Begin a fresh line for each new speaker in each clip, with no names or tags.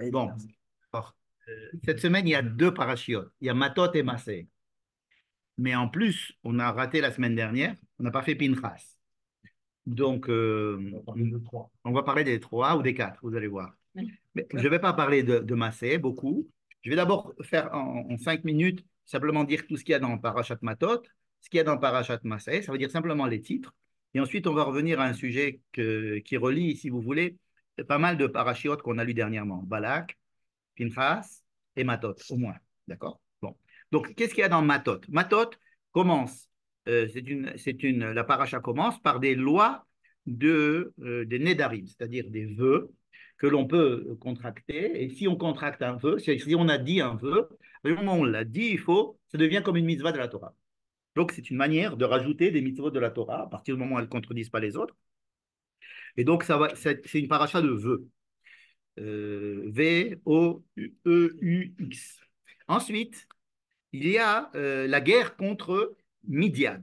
Bon, alors, cette semaine, il y a deux parachiotes. Il y a Matot et Massé. Mais en plus, on a raté la semaine dernière. On n'a pas fait Pinchas. Donc, on va parler des trois ou des quatre, vous allez voir. Mais je ne vais pas parler de Massé beaucoup. Je vais d'abord faire en 5 minutes simplement dire tout ce qu'il y a dans Parashat Matot, ce qu'il y a dans Parashat Massé. Ça veut dire simplement les titres. Et ensuite, on va revenir à un sujet qui relie, si vous voulez, pas mal de parachiotes qu'on a lu dernièrement. Balak, Pinchas et Matot, au moins. D'accord. Bon. Donc, qu'est-ce qu'il y a dans Matot? Matot commence, la paracha commence par des lois des Nédarim, c'est-à-dire des vœux que l'on peut contracter. Et si on contracte un vœu, si on a dit un vœu, au moment où on l'a dit, ça devient comme une mitzvah de la Torah. Donc, c'est une manière de rajouter des mitzvot de la Torah à partir du moment où elles ne contredisent pas les autres. Et donc, c'est une paracha de vœux. V-O-E-U-X. Ensuite, il y a la guerre contre Midian.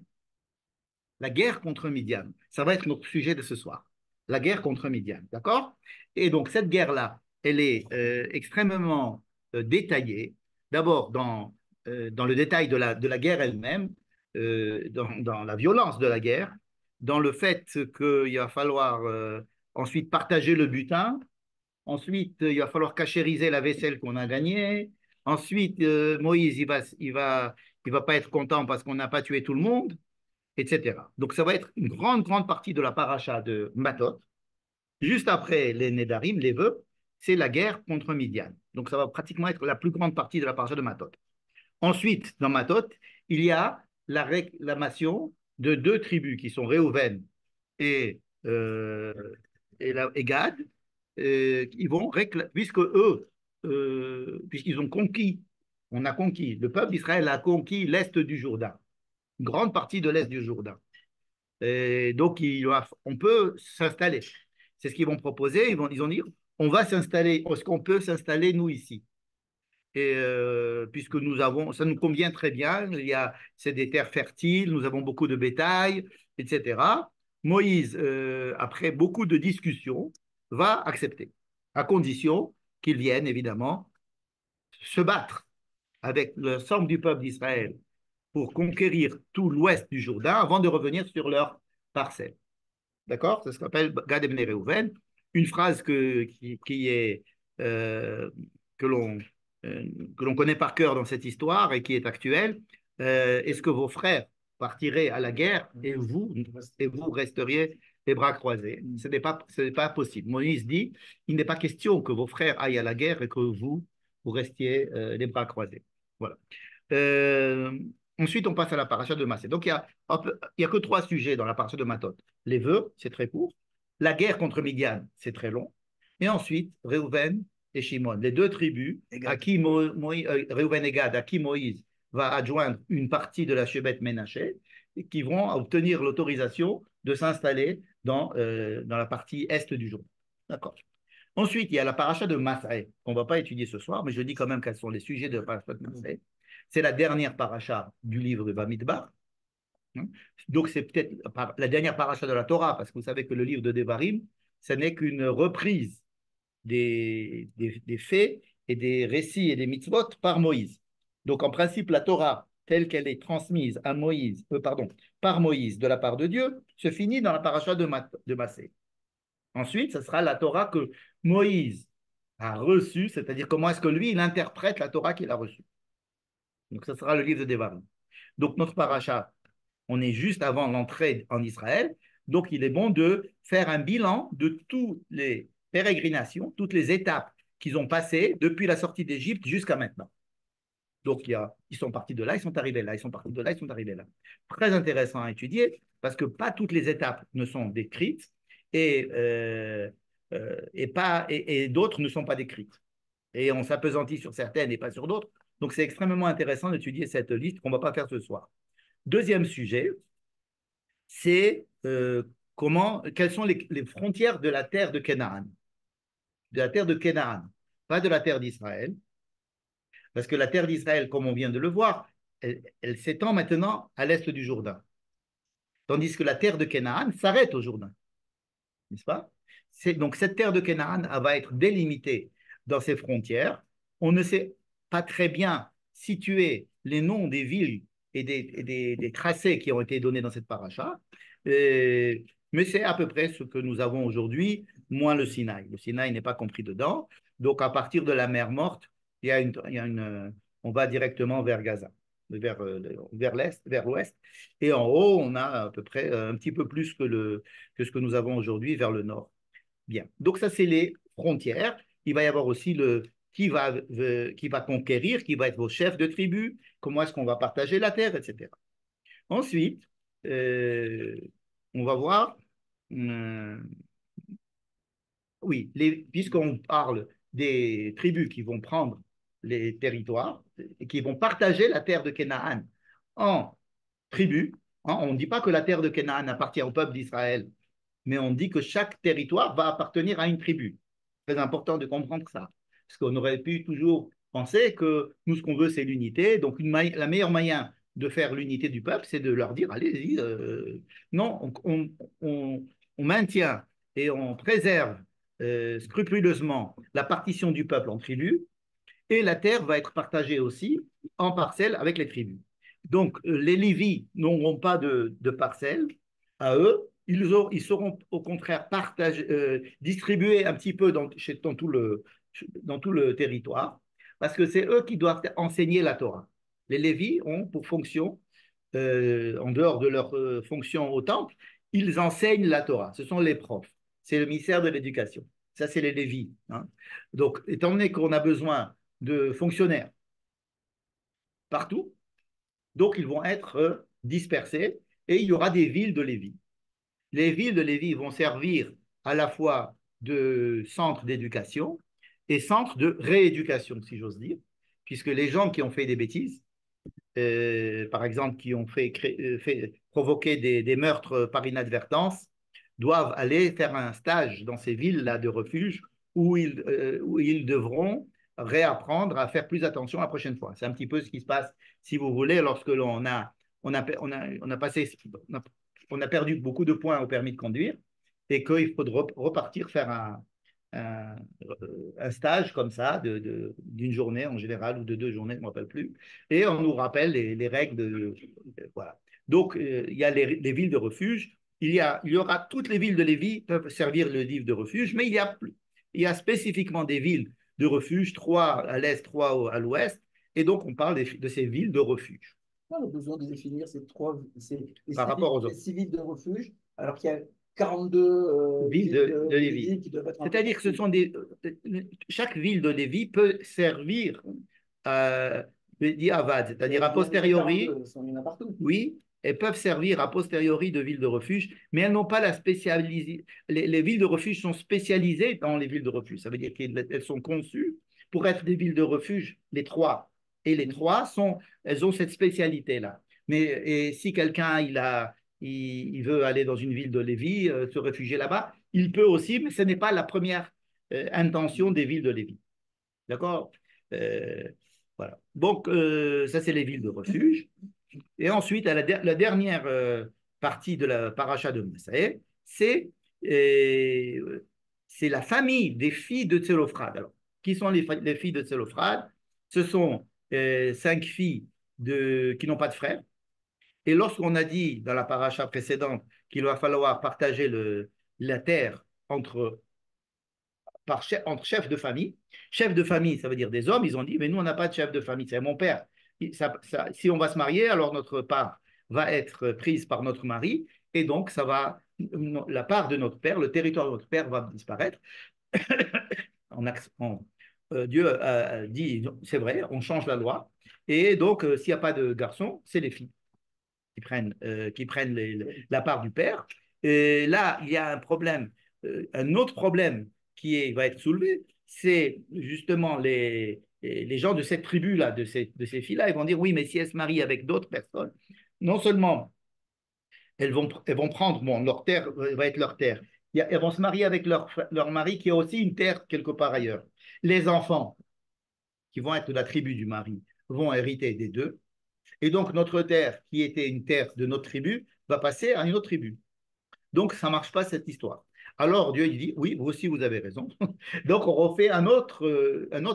La guerre contre Midian. Ça va être notre sujet de ce soir. La guerre contre Midian. D'accord? Et donc, cette guerre-là, elle est extrêmement détaillée. D'abord, dans le détail de la guerre elle-même, dans la violence de la guerre, dans le fait qu'il va falloir ensuite partager le butin. Ensuite, il va falloir cachériser la vaisselle qu'on a gagnée. Ensuite, Moïse, il va pas être content parce qu'on n'a pas tué tout le monde, etc. Donc, ça va être une grande, grande partie de la paracha de Matot. Juste après les Nédarim, les vœux, c'est la guerre contre Midian. Donc, ça va pratiquement être la plus grande partie de la paracha de Matot. Ensuite, dans Matot, il y a la réclamation de deux tribus qui sont Réhouven et, euh, et Gad, ils vont réclamer, puisqu'ils ont conquis, on a conquis, le peuple d'Israël a conquis l'est du Jourdain, une grande partie de l'est du Jourdain. Et donc, on peut s'installer. C'est ce qu'ils vont proposer. Ils vont dire, on va s'installer. Est-ce qu'on peut s'installer, nous, ici? Et puisque ça nous convient très bien, c'est des terres fertiles, nous avons beaucoup de bétail, etc. Moïse, après beaucoup de discussions, va accepter, à condition qu'il vienne évidemment se battre avec l'ensemble du peuple d'Israël pour conquérir tout l'ouest du Jourdain avant de revenir sur leur parcelle. D'accord? Ça s'appelle Gad Ebné Reuven. Une phrase qui est, euh, que l'on euh, que l'on connaît par cœur dans cette histoire et qui est actuelle. Est-ce que vos frères partiraient à la guerre et vous resteriez les bras croisés? Ce n'est pas possible. Moïse dit, il n'est pas question que vos frères aillent à la guerre et que vous restiez les bras croisés. Voilà. Euh, Ensuite, on passe à la paracha de Massé. Donc, il y a que trois sujets dans la paracha de Matot. Les vœux, c'est très court. La guerre contre Midian, c'est très long. Et ensuite, Réhouven et Shimon, les deux tribus, Réhouven et Gad, à qui Moïse va adjoindre une partie de la Shebet Ménaché, qui vont obtenir l'autorisation de s'installer dans la partie est du Jourdain. D'accord. Ensuite, il y a la paracha de Massé, qu'on ne va pas étudier ce soir, mais je dis quand même quels sont les sujets de la paracha de Massé. C'est la dernière paracha du livre de Bamidbar. Donc, c'est peut-être la dernière paracha de la Torah, parce que vous savez que le livre de Devarim, ce n'est qu'une reprise des faits et des récits et des mitzvot par Moïse. Donc, en principe, la Torah, telle qu'elle est transmise par Moïse de la part de Dieu, se finit dans la paracha de Massé. Ensuite, ce sera la Torah que Moïse a reçue, c'est-à-dire comment est-ce que lui, il interprète la Torah qu'il a reçue. Donc, ce sera le livre de Devarim. Donc, notre paracha, on est juste avant l'entrée en Israël. Donc, il est bon de faire un bilan de toutes les pérégrinations, toutes les étapes qu'ils ont passées depuis la sortie d'Égypte jusqu'à maintenant. Donc, ils sont partis de là, ils sont arrivés là, ils sont partis de là, ils sont arrivés là. Très intéressant à étudier parce que pas toutes les étapes ne sont décrites et, et d'autres ne sont pas décrites. Et on s'appesantit sur certaines et pas sur d'autres. Donc, c'est extrêmement intéressant d'étudier cette liste qu'on ne va pas faire ce soir. Deuxième sujet, c'est quelles sont les frontières de la terre de Canaan. De la terre de Canaan, pas de la terre d'Israël. Parce que la terre d'Israël, comme on vient de le voir, elle s'étend maintenant à l'est du Jourdain. Tandis que la terre de Canaan s'arrête au Jourdain. N'est-ce pas? Donc cette terre de Canaan va être délimitée dans ces frontières. On ne sait pas très bien situer les noms des villes et des tracés qui ont été donnés dans cette paracha, mais c'est à peu près ce que nous avons aujourd'hui, moins le Sinaï. Le Sinaï n'est pas compris dedans. Donc, à partir de la mer Morte, on va directement vers Gaza, vers l'est, vers l'ouest. Et en haut, on a à peu près un petit peu plus que ce que nous avons aujourd'hui vers le nord. Bien. Donc, ça, c'est les frontières. Il va y avoir aussi qui va conquérir, qui va être vos chefs de tribu, comment est-ce qu'on va partager la terre, etc. Ensuite, euh, on va voir, euh, oui, puisqu'on parle des tribus qui vont prendre les territoires et qui vont partager la terre de Canaan en tribus, hein, on ne dit pas que la terre de Canaan appartient au peuple d'Israël, mais on dit que chaque territoire va appartenir à une tribu. C'est très important de comprendre ça, parce qu'on aurait pu toujours penser que nous, ce qu'on veut, c'est l'unité. Donc, la meilleure moyen de faire l'unité du peuple, c'est de leur dire, allez-y, non, on maintient et on préserve scrupuleusement la partition du peuple en tribus, et la terre va être partagée aussi en parcelles avec les tribus. Donc, les Lévis n'auront pas de parcelles à eux, ils seront au contraire distribués un petit peu dans tout le territoire, parce que c'est eux qui doivent enseigner la Torah. Les Lévis ont pour fonction, en dehors de leur fonction au temple, ils enseignent la Torah. Ce sont les profs. C'est le ministère de l'Éducation. Ça, c'est les Lévis. Hein. Donc, étant donné qu'on a besoin de fonctionnaires partout, donc ils vont être dispersés et il y aura des villes de Lévis. Les villes de Lévis vont servir à la fois de centre d'éducation et centre de rééducation, si j'ose dire, puisque les gens qui ont fait des bêtises, par exemple, qui ont provoqué des meurtres par inadvertance, doivent aller faire un stage dans ces villes-là de refuge où ils devront réapprendre à faire plus attention la prochaine fois. C'est un petit peu ce qui se passe, si vous voulez, lorsque on a passé, on a perdu beaucoup de points au permis de conduire et qu'il faut repartir faire un, un stage comme ça d'une journée en général ou de 2 journées, je ne me rappelle plus, et on nous rappelle les règles voilà. Donc, il y a les villes de refuge. Il y aura toutes les villes de Lévis peuvent servir le livre de refuge, mais il y a spécifiquement des villes de refuge, 3 à l'est, 3 à l'ouest, et donc on parle de ces villes de refuge.
On a besoin de définir
Par rapport aux
les
autres
6 villes de refuge, alors qu'il y a 42
villes de Lévis.
villes qui doivent être
C'est-à-dire que chaque ville de Lévis peut servir Avad, c'est-à-dire a posteriori,
il y en a partout.
oui, elles peuvent servir a posteriori de villes de refuge, mais elles n'ont pas la spécialisation. Les villes de refuge sont spécialisées dans les villes de refuge. Ça veut dire qu'elles sont conçues pour être des villes de refuge, les trois. Et les trois elles ont cette spécialité-là. Mais et si quelqu'un il veut aller dans une ville de Lévis, se réfugier là-bas, il peut aussi, mais ce n'est pas la première intention des villes de Lévis. D'accord. Euh, voilà. Donc, ça, c'est les villes de refuge. Et ensuite, la dernière partie de la paracha de Massé, c'est la famille des filles de Tselophrad. Alors, qui sont les filles de Tselophrad? Ce sont 5 filles qui n'ont pas de frère. Et lorsqu'on a dit dans la paracha précédente qu'il va falloir partager la terre entre chefs de famille. Chef de famille, ça veut dire des hommes. Ils ont dit, mais nous, on n'a pas de chef de famille, c'est mon père. Si on va se marier, alors notre part va être prise par notre mari, et donc la part de notre père, le territoire de notre père va disparaître. Dieu a dit, c'est vrai, on change la loi, et donc s'il n'y a pas de garçon, c'est les filles qui prennent la part du père. Et là, il y a un problème, un autre problème va être soulevé, c'est justement les gens de cette tribu-là, de ces filles-là, ils vont dire, oui, mais si elles se marient avec d'autres personnes, non seulement elles vont prendre, bon, leur terre va être leur terre, elles vont se marier avec leur mari qui a aussi une terre quelque part ailleurs. Les enfants, qui vont être de la tribu du mari, vont hériter des deux. Et donc, notre terre, qui était une terre de notre tribu, va passer à une autre tribu. Donc, ça ne marche pas cette histoire. Alors Dieu il dit, oui, vous aussi vous avez raison. Donc on refait un autre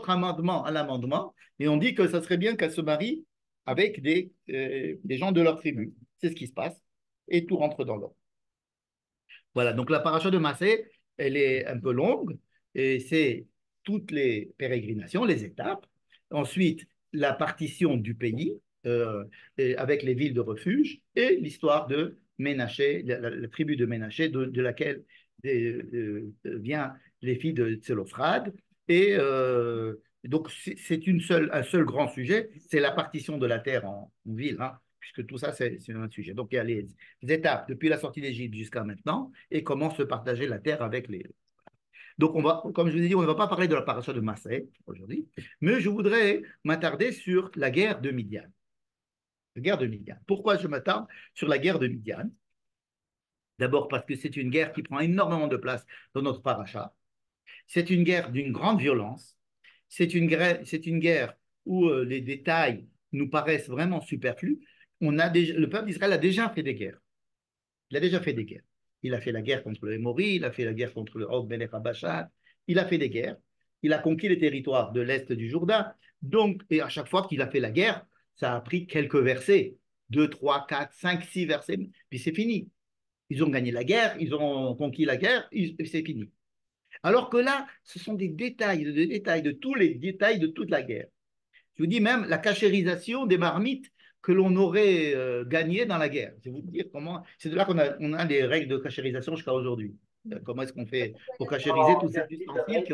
amendement à l'amendement et on dit que ça serait bien qu'elle se marie avec des gens de leur tribu. C'est ce qui se passe et tout rentre dans l'ordre. Voilà, donc la paracha de Massé, elle est un peu longue et c'est toutes les pérégrinations, les étapes. Ensuite, la partition du pays et avec les villes de refuge et l'histoire de Ménaché, la tribu de Ménaché, de laquelle vient les filles de Tsélophrade. Et donc, c'est un seul grand sujet, c'est la partition de la terre en villes, hein, puisque tout ça, c'est un sujet. Donc, il y a les étapes depuis la sortie d'Égypte jusqu'à maintenant et comment se partager la terre avec les. Donc, comme je vous ai dit, on ne va pas parler de la paracha de Massé aujourd'hui, mais je voudrais m'attarder sur la guerre de Midian. La guerre de Midian. Pourquoi je m'attarde sur la guerre de Midian? D'abord parce que c'est une guerre qui prend énormément de place dans notre paracha. C'est une guerre d'une grande violence. C'est une guerre où les détails nous paraissent vraiment superflus. Le peuple d'Israël a déjà fait des guerres. Il a déjà fait des guerres. Il a fait la guerre contre le Hémori, il a fait la guerre contre le Og Melech Habashan, il a fait des guerres. Il a conquis les territoires de l'Est du Jourdain. Donc, et à chaque fois qu'il a fait la guerre, ça a pris quelques versets. 2, 3, 4, 5, 6 versets, puis c'est fini. Ils ont gagné la guerre, ils ont conquis la guerre, c'est fini. Alors que là, ce sont des détails, de tous les détails de toute la guerre. Je vous dis même la cachérisation des marmites que l'on aurait gagné dans la guerre. Je vais vous dire comment. C'est de là on a des règles de cachérisation jusqu'à aujourd'hui. Comment est-ce qu'on fait pour cachériser tous ces ustensiles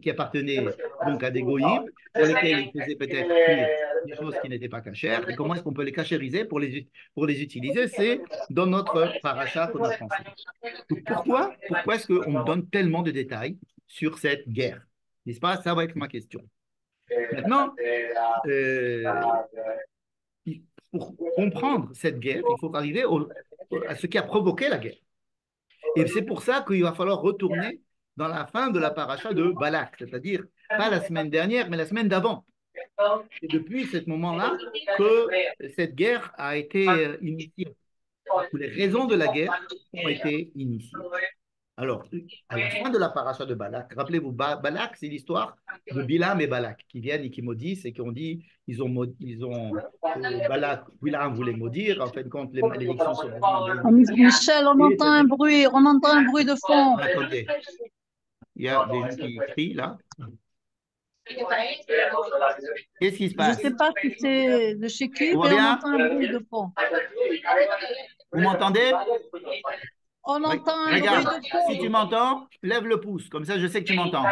qui appartenaient donc à des goïms, pour lesquels ils faisaient peut-être cuire des choses qui n'étaient pas cachères, et comment est-ce qu'on peut les cachériser pour les utiliser? C'est dans notre paracha qu'on a pensé. Donc pourquoi est-ce qu'on donne tellement de détails sur cette guerre? N'est-ce pas? Ça va être ma question. Maintenant, euh, pour comprendre cette guerre, il faut arriver à ce qui a provoqué la guerre. Et c'est pour ça qu'il va falloir retourner dans la fin de la paracha de Balak, c'est-à-dire pas la semaine dernière, mais la semaine d'avant. C'est depuis ce moment-là que cette guerre a été initiée, que les raisons de la guerre ont été initiées. Alors, à la fin de la paracha de Balak, rappelez-vous, Balak, c'est l'histoire de Bilam et Balak qui viennent et qui maudissent et qui ont dit, Balak, Bilam voulait maudire, en fin de compte, les malédictions sont venues.
Michel, on entend un bruit de fond.
Attendez, il y a des gens qui crient là. Qu'est-ce qui se
Je ne
passe?
sais pas si c'est de chez qui,
Tout va
mais on
bien?
entend un bruit de fond.
Vous m'entendez?
On entend un bruit
Regarde,
de fond.
si tu m'entends, lève le pouce, comme ça je sais que tu m'entends.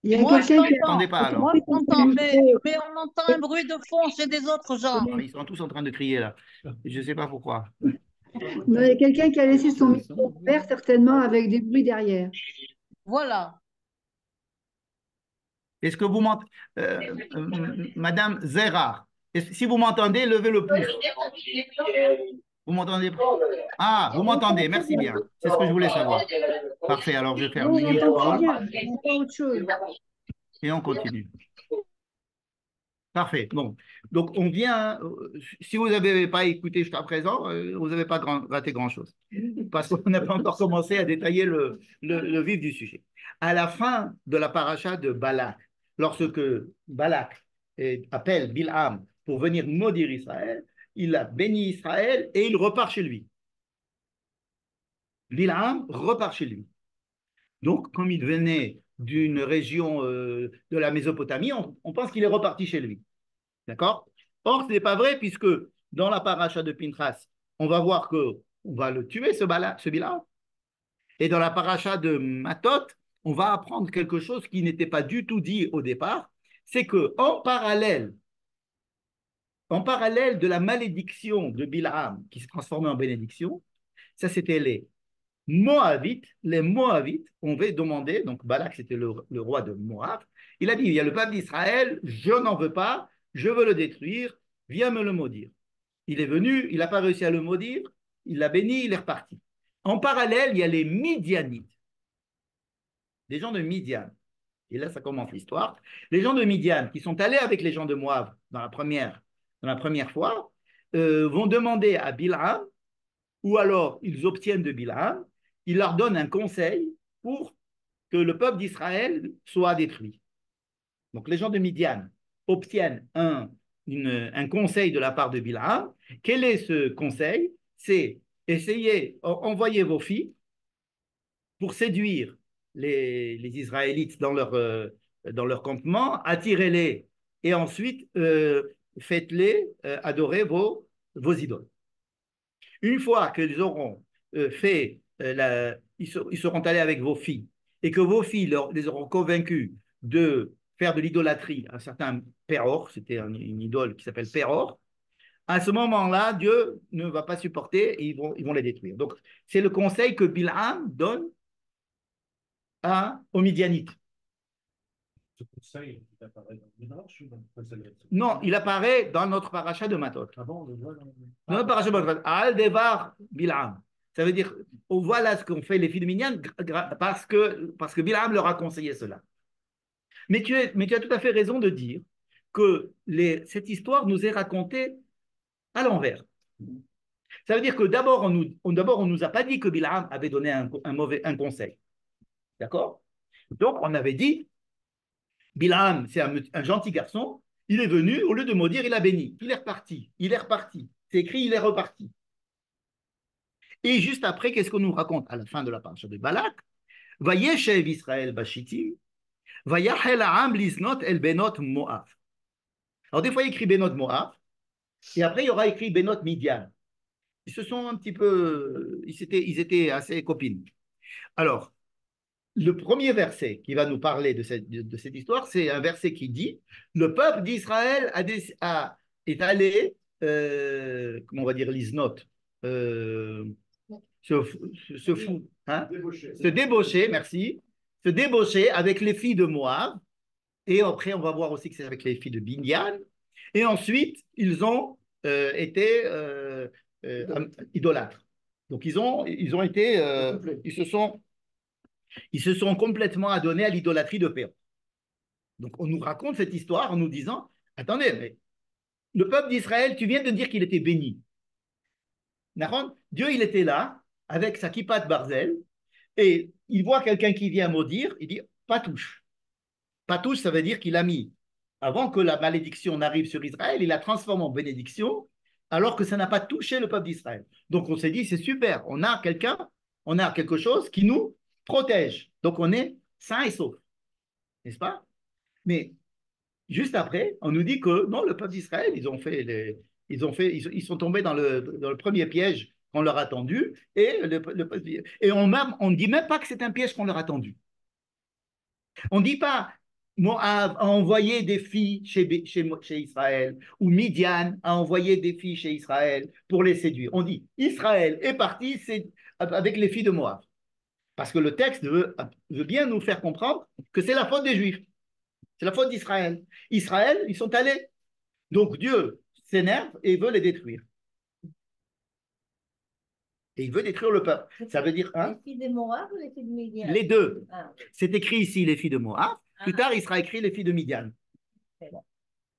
Il y a
Moi, je
quelqu'un qui
t'entends.
Attendez pas alors.
Moi, je t'entends, mais on entend un bruit de fond chez des autres gens.
Ils sont tous en train de crier là. Je ne sais pas pourquoi.
Non, il y a quelqu'un qui a laissé son micro ouvert, certainement avec des bruits derrière.
Voilà.
Est-ce que vous m'entendez, Madame Zera, si vous m'entendez, levez le pouce. Vous m'entendez? Ah, vous m'entendez, merci bien. C'est ce que je voulais savoir. Parfait, alors je vais faire
Non, on
mute
entend
all
bien, on entend autre chose.
et on continue. Parfait. Bon. Donc, on vient. Si vous n'avez pas écouté jusqu'à présent, vous n'avez pas raté grand-chose. Parce qu'on n'a pas encore commencé à détailler le vif du sujet. À la fin de la paracha de Balak, lorsque Balak appelle Bilham pour venir maudire Israël, il a béni Israël et il repart chez lui. Bilham repart chez lui. Donc, comme il venait d'une région de la Mésopotamie, on pense qu'il est reparti chez lui. D'accord? Or, ce n'est pas vrai, puisque dans la paracha de Pinchas, on va voir qu'on va le tuer, ce Bilham. Et dans la paracha de Matot, on va apprendre quelque chose qui n'était pas du tout dit au départ, c'est qu'en parallèle de la malédiction de Bilham qui se transformait en bénédiction, ça c'était les Moabites. Les Moabites, on va demander, donc Balak c'était le roi de Moab, il a dit, il y a le peuple d'Israël, je n'en veux pas, je veux le détruire, viens me le maudire. Il est venu, il n'a pas réussi à le maudire, il l'a béni, il est reparti. En parallèle, il y a les Midianites, des gens de Midian. Et là, ça commence l'histoire. Les gens de Midian, qui sont allés avec les gens de Moab dans la première fois, vont demander à Bilham, ou alors ils obtiennent de Bilham, il leur donne un conseil pour que le peuple d'Israël soit détruit. Donc les gens de Midian obtiennent un conseil de la part de Bilham. Quel est ce conseil? C'est essayer, envoyer vos filles pour séduire les Israélites dans leur campement, attirez-les et ensuite faites-les adorer vos idoles. Une fois qu'ils auront fait, ils seront allés avec vos filles et que vos filles les auront convaincus de faire de l'idolâtrie, un certain Péor, c'était une idole qui s'appelle Péor, à ce moment-là, Dieu ne va pas supporter et ils vont les détruire. Donc, c'est le conseil que Bilham donne aux Midianites.
Ce conseil, il apparaît dans le Midrash ou dans le précédent?
Non, il apparaît dans notre paracha de Matot.
Ah bon, on le voit dans
Dans notre paracha de Matot. Al Devar Bilham. Ça veut dire, on voit là ce qu'ont fait les filles de Midian parce que Bilham leur a conseillé cela. Mais tu as tout à fait raison de dire que cette histoire nous est racontée à l'envers. Ça veut dire que d'abord, on nous a pas dit que Bilham avait donné un conseil. D'accord? Donc, on avait dit, Bilham, c'est un gentil garçon, il est venu, au lieu de maudire, il a béni. Il est reparti. C'est écrit, il est reparti. Et juste après, qu'est-ce qu'on nous raconte à la fin de la paracha de Balak? Vayeshev Israël Bashitim, Vayachel Ha'am Liznot El Benot Moab. Alors, des fois, il écrit Benot Moab, et après, il y aura écrit Benot Midian. Ils se sont un petit peu. Ils étaient assez copines. Alors, le premier verset qui va nous parler de cette histoire, c'est un verset qui dit le peuple d'Israël est allé, comment on va dire, Liznot, se débaucher, merci, se débaucher avec les filles de Moab. Et après, on va voir aussi que c'est avec les filles de Binyan. Et ensuite, ils ont été idolâtres. Donc, ils ont été, ils se sont complètement adonnés à l'idolâtrie de Péor. Donc, on nous raconte cette histoire en nous disant, attendez, mais le peuple d'Israël, tu viens de dire qu'il était béni. Dieu, il était là, avec sa kippa de barzel, et il voit quelqu'un qui vient maudire, il dit, pas touche. Pas touche, ça veut dire qu'il a mis, avant que la malédiction n'arrive sur Israël, il la transforme en bénédiction, alors que ça n'a pas touché le peuple d'Israël. Donc, on s'est dit, c'est super, on a quelque chose qui nous protège. Donc, on est sain et sauf. N'est-ce pas? Mais juste après, on nous dit que non, le peuple d'Israël, ils sont tombés dans le premier piège qu'on leur a tendu et, on ne dit même pas que c'est un piège qu'on leur a tendu. On ne dit pas Moab a envoyé des filles chez Israël ou Midian a envoyé des filles chez Israël pour les séduire. On dit Israël est parti avec les filles de Moab. Parce que le texte veut bien nous faire comprendre que c'est la faute des Juifs. C'est la faute d'Israël. Israël, ils sont allés. Donc Dieu s'énerve et veut les détruire. Et il veut détruire le peuple. Ça veut dire...
Les filles de Moab ou les filles de Midian?
Les deux.
Ah.
C'est écrit ici les filles de Moab. Plus tard, il sera écrit les filles de Midian.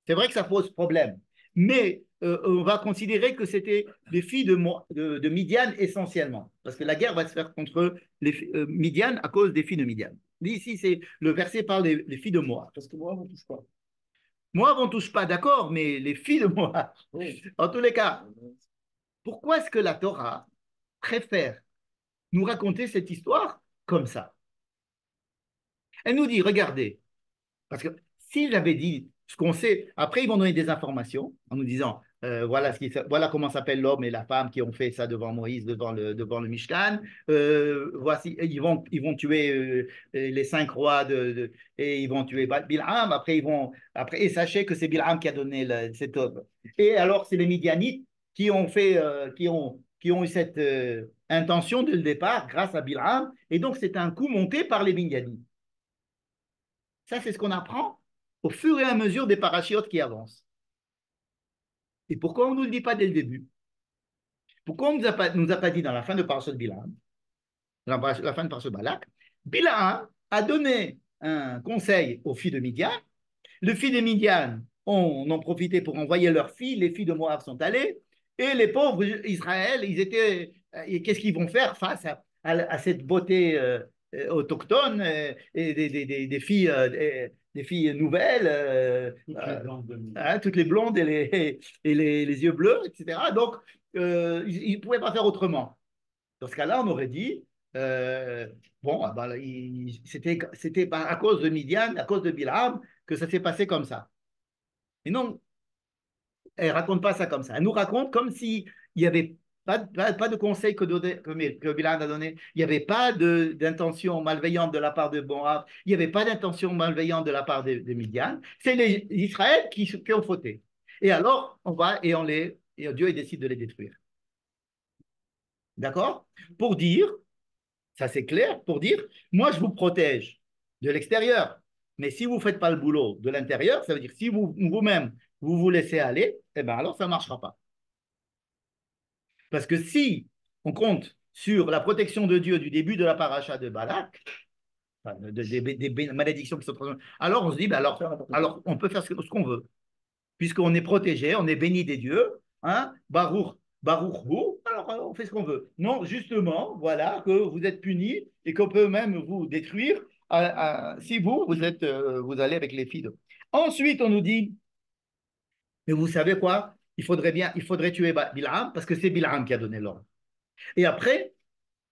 C'est vrai que ça pose problème. Mais on va considérer que c'était des filles de Midian essentiellement. Parce que la guerre va se faire contre les Midian à cause des filles de Midian. Ici, le verset parle des filles de Moab.
Parce que Moab, on ne touche pas.
Moab, on ne touche pas, d'accord, mais les filles de Moab.
Oui.
En tous les cas, pourquoi est-ce que la Torah préfère nous raconter cette histoire comme ça? Elle nous dit, regardez, parce que s'il avait dit ce qu'on sait, après ils vont donner des informations en nous disant, voilà comment s'appelle l'homme et la femme qui ont fait ça devant Moïse, devant le Mishkan. Voici, ils vont tuer les 5 rois et ils vont tuer Bilham. Et sachez que c'est Bilham qui a donné cet homme. Et alors c'est les Midianites qui ont eu cette intention dès le départ grâce à Bilham. Et donc c'est un coup monté par les Midianites. Ça, c'est ce qu'on apprend au fur et à mesure des parachiotes qui avancent. Et pourquoi on ne nous le dit pas dès le début? Pourquoi on ne nous a pas dit dans la fin de Parashat Bilham, dans la fin de Parashat Balak, Bilham a donné un conseil aux filles de Midian. Les filles de Midian en ont profité pour envoyer leurs filles. Les filles de Moab sont allées. Et les pauvres Israël, qu'est-ce qu'ils vont faire face à cette beauté autochtone et des filles nouvelles,
Toutes les blancs de nuit.
hein, toutes les blondes les yeux bleus, etc. Donc, ils ne pouvaient pas faire autrement. Dans ce cas-là, on aurait dit, bon, ah ben, c'était à cause de Midian, à cause de Bilam, que ça s'est passé comme ça. Et non, elle ne raconte pas ça comme ça. Elle nous raconte comme s'il n'y avait pas de conseil que Bilam a donné. Il n'y avait pas d'intention malveillante de la part de Moab. Il n'y avait pas d'intention malveillante de la part de Midian. C'est les Israël qui ont fauté. Et alors, on va et Dieu il décide de les détruire. D'accord? Pour dire, ça c'est clair, pour dire, moi je vous protège de l'extérieur. Mais si vous ne faites pas le boulot de l'intérieur, ça veut dire si vous-même vous laissez aller, eh bien alors ça ne marchera pas. Parce que si on compte sur la protection de Dieu du début de la paracha de Balak, enfin, des malédictions qui sont transformées, alors on se dit, ben alors on peut faire ce qu'on veut. Puisqu'on est protégé, on est béni des dieux, hein, Baruch Hu, alors on fait ce qu'on veut. Non, justement, voilà, que vous êtes punis et qu'on peut même vous détruire si vous allez avec les filles. Ensuite, on nous dit, mais vous savez quoi? Il faudrait tuer Bilham parce que c'est Bilham qui a donné l'ordre. Et après,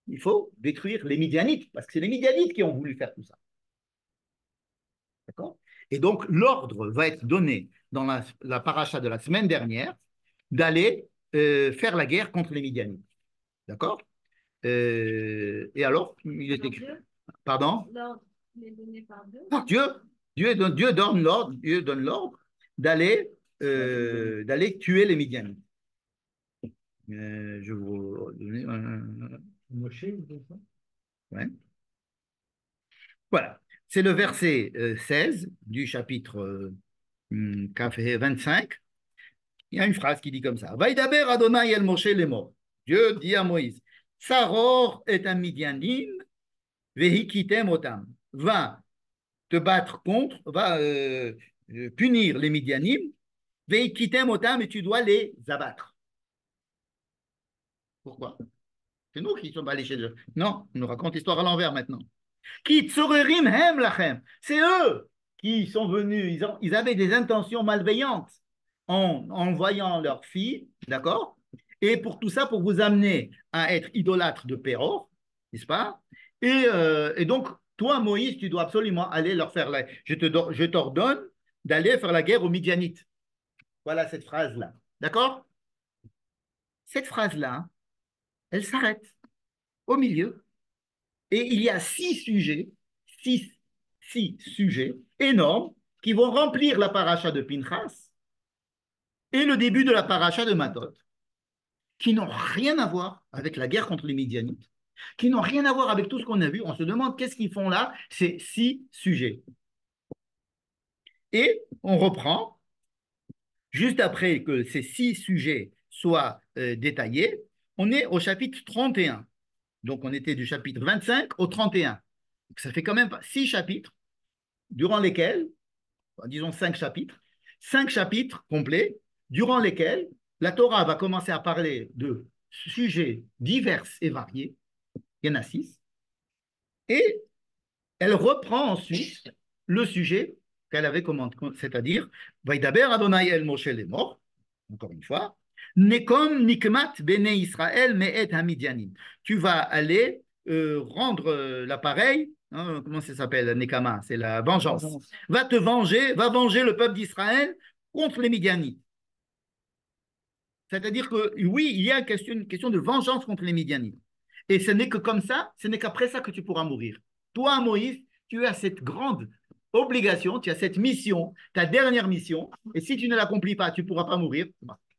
il faut détruire les Midianites parce que c'est les Midianites qui ont voulu faire tout ça. D'accord? Et donc, l'ordre va être donné dans la paracha de la semaine dernière d'aller faire la guerre contre les Midianites. D'accord? Et alors, il est écrit. Pardon?
L'ordre est donné par Dieu.
Par Dieu. Dieu donne l'ordre d'aller tuer les Midianites. Je vous donner
Moshe, c'est ça?
ouais. Voilà. C'est le verset 16 du chapitre 25. Il y a une phrase qui dit comme ça. Vaïdaber Adonai el Moshe les morts. Dieu dit à Moïse, Saror est un Midianim, vehikitem otam. Va te battre contre, va punir les Midianim, vehikitem otam, et tu dois les abattre. Pourquoi? C'est nous qui sommes allés chez eux. Non, on nous raconte l'histoire à l'envers maintenant. Qui tsorerim hem lachem. C'est eux qui sont venus, ils avaient des intentions malveillantes en envoyant leurs filles, d'accord? Et pour tout ça, pour vous amener à être idolâtre de Péror, n'est-ce pas? Et donc, toi, Moïse, tu dois absolument aller leur faire la... Je t'ordonne d'aller faire la guerre aux Midianites. Voilà cette phrase-là. D'accord? Cette phrase-là, elle s'arrête au milieu. Et il y a 6 sujets énormes qui vont remplir la paracha de Pinchas et le début de la paracha de Matot, qui n'ont rien à voir avec la guerre contre les Midianites, qui n'ont rien à voir avec tout ce qu'on a vu. On se demande qu'est-ce qu'ils font là, ces 6 sujets. Et on reprend, juste après que ces 6 sujets soient détaillés, on est au chapitre 31. Donc on était du chapitre 25 au 31. Donc, ça fait quand même 6 chapitres, durant lesquels, disons 5 chapitres complets, durant lesquels la Torah va commencer à parler de sujets divers et variés, il y en a 6, et elle reprend ensuite le sujet qu'elle avait commencé, c'est-à-dire Vaïdaber Adonai el Moshe les morts, encore une fois, Nekom Nikmat Bene Israël Me'et Hamidianim. Tu vas aller rendre l'appareil, hein, comment ça s'appelle, Nekama, c'est la vengeance. Va venger le peuple d'Israël contre les Midianites. C'est-à-dire que oui, il y a une question de vengeance contre les Midianites. Et ce n'est que comme ça, ce n'est qu'après ça que tu pourras mourir. Toi, Moïse, tu as cette grande obligation, tu as cette mission, ta dernière mission, et si tu ne l'accomplis pas, tu ne pourras pas mourir.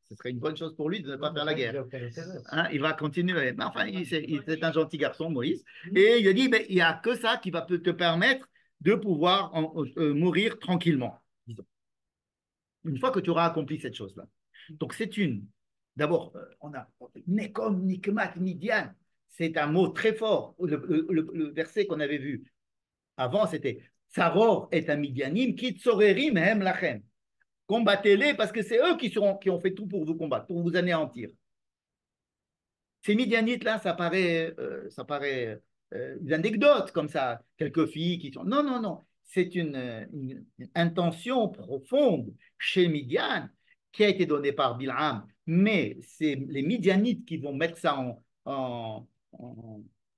Ce serait une bonne chose pour lui de ne pas faire la guerre. Hein, il va continuer. Mais enfin, c'est un gentil garçon, Moïse. Et il a dit, il n'y a que ça qui va te permettre de pouvoir mourir tranquillement, disons. Une fois que tu auras accompli cette chose-là. Donc, c'est une. D'abord, on a Nekom, Nikmat, Midian. C'est un mot très fort. Le verset qu'on avait vu avant, c'était Saror est un Midianim, qui tsorerim hem lachem. Combattez-les parce que c'est eux qui ont fait tout pour vous combattre, pour vous anéantir. Ces Midianites-là, ça paraît une anecdote comme ça, quelques filles qui sont. Non, non, non. C'est une intention profonde chez Midian qui a été donnée par Bilham, mais c'est les Midianites qui vont mettre ça en, en,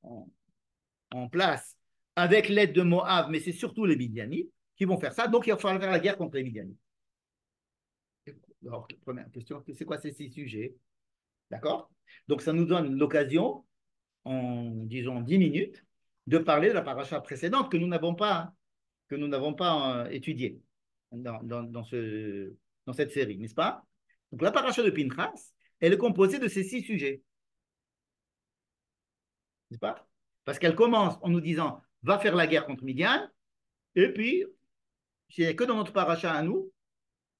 en- en place avec l'aide de Moab, mais c'est surtout les Midianites qui vont faire ça. Donc, il va falloir faire la guerre contre les Midianites. Alors, première question, c'est quoi ces 6 sujets? D'accord? Donc, ça nous donne l'occasion, en disons 10 minutes, de parler de la paracha précédente que nous n'avons pas étudiée dans cette série, n'est-ce pas? Donc, la paracha de Pinchas, elle est composée de ces 6 sujets, n'est-ce pas? Parce qu'elle commence en nous disant, va faire la guerre contre Midian, et puis, c'est que dans notre paracha à nous,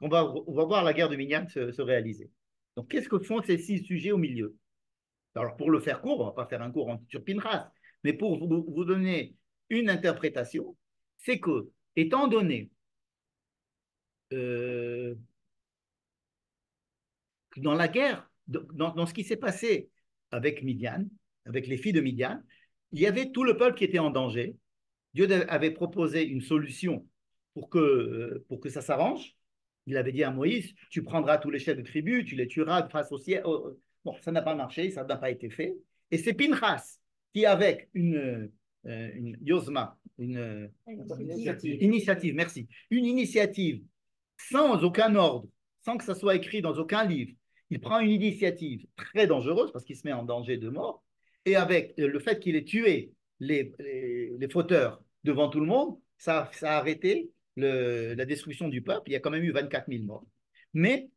on va voir la guerre de Midian se réaliser. Donc, qu'est-ce que font ces 6 sujets au milieu? Alors, pour le faire court, on ne va pas faire un cours sur Pinchas, mais pour vous donner une interprétation, c'est que, étant donné euh, que dans la guerre, dans ce qui s'est passé avec Midian, avec les filles de Midian, il y avait tout le peuple qui était en danger. Dieu avait proposé une solution pour que ça s'arrange. Il avait dit à Moïse, tu prendras tous les chefs de tribu, tu les tueras face au ciel. Bon, ça n'a pas marché, ça n'a pas été fait. Et c'est Pinchas qui, avec une yosma, une initiative, merci, une initiative sans aucun ordre, sans que ça soit écrit dans aucun livre, il prend une initiative très dangereuse parce qu'il se met en danger de mort. Et avec le fait qu'il ait tué les fauteurs devant tout le monde, ça a arrêté la destruction du peuple. Il y a quand même eu 24 000 morts. Mais,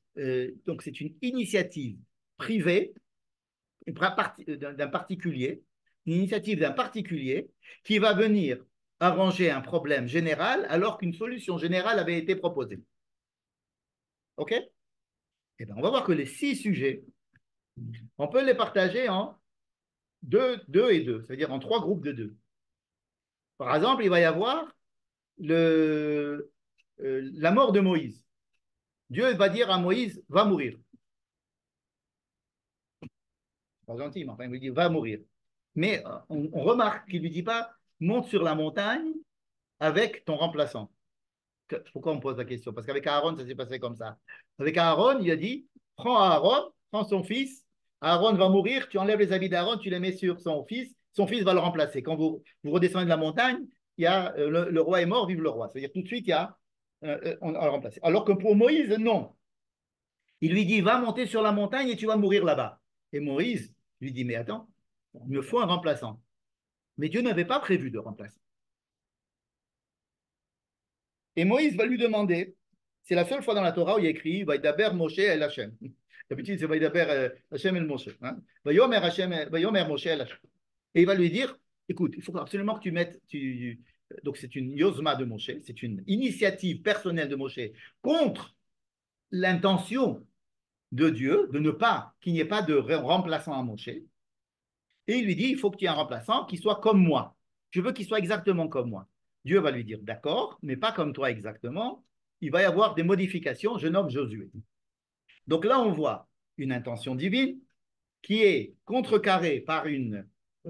donc, c'est une initiative privée d'un particulier, une initiative d'un particulier qui va venir arranger un problème général alors qu'une solution générale avait été proposée. OK? Eh bien, on va voir que les 6 sujets, on peut les partager en deux et deux, c'est-à-dire en 3 groupes de 2. Par exemple, il va y avoir la mort de Moïse. Dieu va dire à Moïse, va mourir. Pas gentil, mais enfin, il lui dit, va mourir. Mais on remarque qu'il ne lui dit pas, monte sur la montagne avec ton remplaçant. Pourquoi on pose la question? Parce qu'avec Aaron, ça s'est passé comme ça. Avec Aaron, il a dit, prends Aaron, prends son fils, Aaron va mourir, tu enlèves les habits d'Aaron, tu les mets sur son fils va le remplacer. Quand vous redescendez de la montagne, il y a, le roi est mort, vive le roi. C'est-à-dire tout de suite, il y a, on va le remplacer. Alors que pour Moïse, non. Il lui dit, va monter sur la montagne et tu vas mourir là-bas. Et Moïse lui dit, mais attends, il me faut un remplaçant. Mais Dieu n'avait pas prévu de remplacer. Et Moïse va lui demander, c'est la seule fois dans la Torah où il y a écrit Vaïdaber Moshe El Hashem. D'habitude, c'est Vaïdaber Hashem El Moshe. Vayomer Moshe El Hashem. Et il va lui dire écoute, il faut absolument que tu mettes. Donc, c'est une yosma de Moshe, c'est une initiative personnelle de Moshe contre l'intention de Dieu de ne pas, qu'il n'y ait pas de remplaçant à Moshe. Et il lui dit il faut que tu aies un remplaçant qui soit comme moi. Je veux qu'il soit exactement comme moi. Dieu va lui dire d'accord, mais pas comme toi exactement. Il va y avoir des modifications. Je nomme Josué. Donc là, on voit une intention divine qui est contrecarrée par une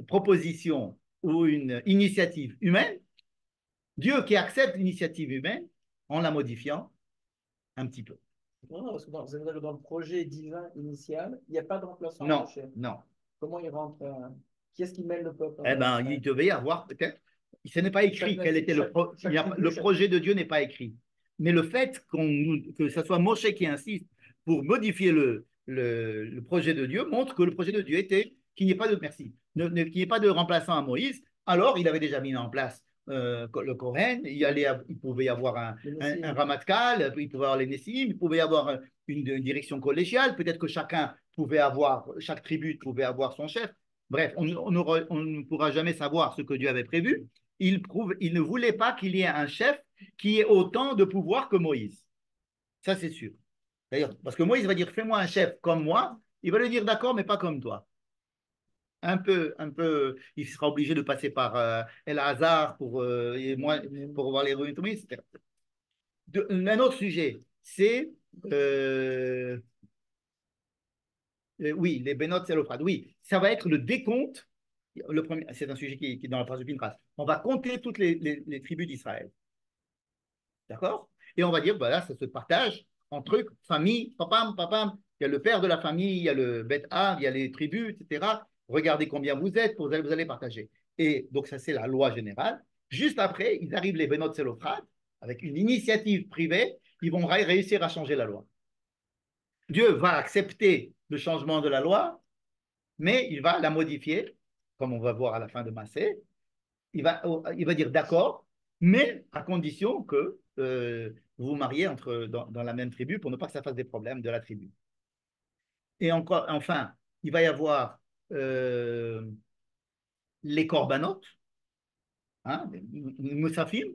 proposition ou une initiative humaine. Dieu qui accepte l'initiative humaine en la modifiant un petit peu.
Non, parce que dans le projet divin initial, il n'y a pas de remplaçant.
Non, non.
Comment il rentre qui est-ce qui mène le peuple?
Eh bien, il devait y avoir peut-être. Ce n'est pas écrit quel était le projet de Dieu n'est pas écrit. Mais le fait que ce soit Moshe qui insiste pour modifier le projet de Dieu montre que le projet de Dieu était qu'il n'y ait pas de merci, qu'il n'y ait pas de remplaçant à Moïse. Alors, il avait déjà mis en place le Kohen, il pouvait y avoir un Ramatkal, il pouvait y avoir les Nessim, il pouvait y avoir une direction collégiale, peut-être que chaque tribu pouvait avoir son chef. Bref, on ne pourra jamais savoir ce que Dieu avait prévu. Il ne voulait pas qu'il y ait un chef qui ait autant de pouvoir que Moïse. Ça, c'est sûr. D'ailleurs, parce que Moïse va dire, fais-moi un chef comme moi. Il va lui dire, d'accord, mais pas comme toi. Un peu, il sera obligé de passer par El-Hazar pour voir les ruines, etc. Un autre sujet, c'est Oui, les Benot Zelophrad. Oui, ça va être le décompte. Le premier, c'est un sujet qui est dans la phrase de Pinchas. On va compter toutes les tribus d'Israël. D'accord? Et on va dire, voilà, ça se partage en trucs, famille, papam, papam. Il y a le père de la famille, il y a le Bet A, il y a les tribus, etc. Regardez combien vous êtes, vous allez partager. Et donc, ça, c'est la loi générale. Juste après, ils arrivent les Benot Zelophrad, avec une initiative privée, ils vont réussir à changer la loi. Dieu va accepter le changement de la loi, mais il va la modifier, comme on va voir à la fin de Massé. Il va dire d'accord, mais à condition que vous vous mariez dans la même tribu pour ne pas que ça fasse des problèmes de la tribu. Et encore, enfin, il va y avoir les corbanotes, hein, les moussafim.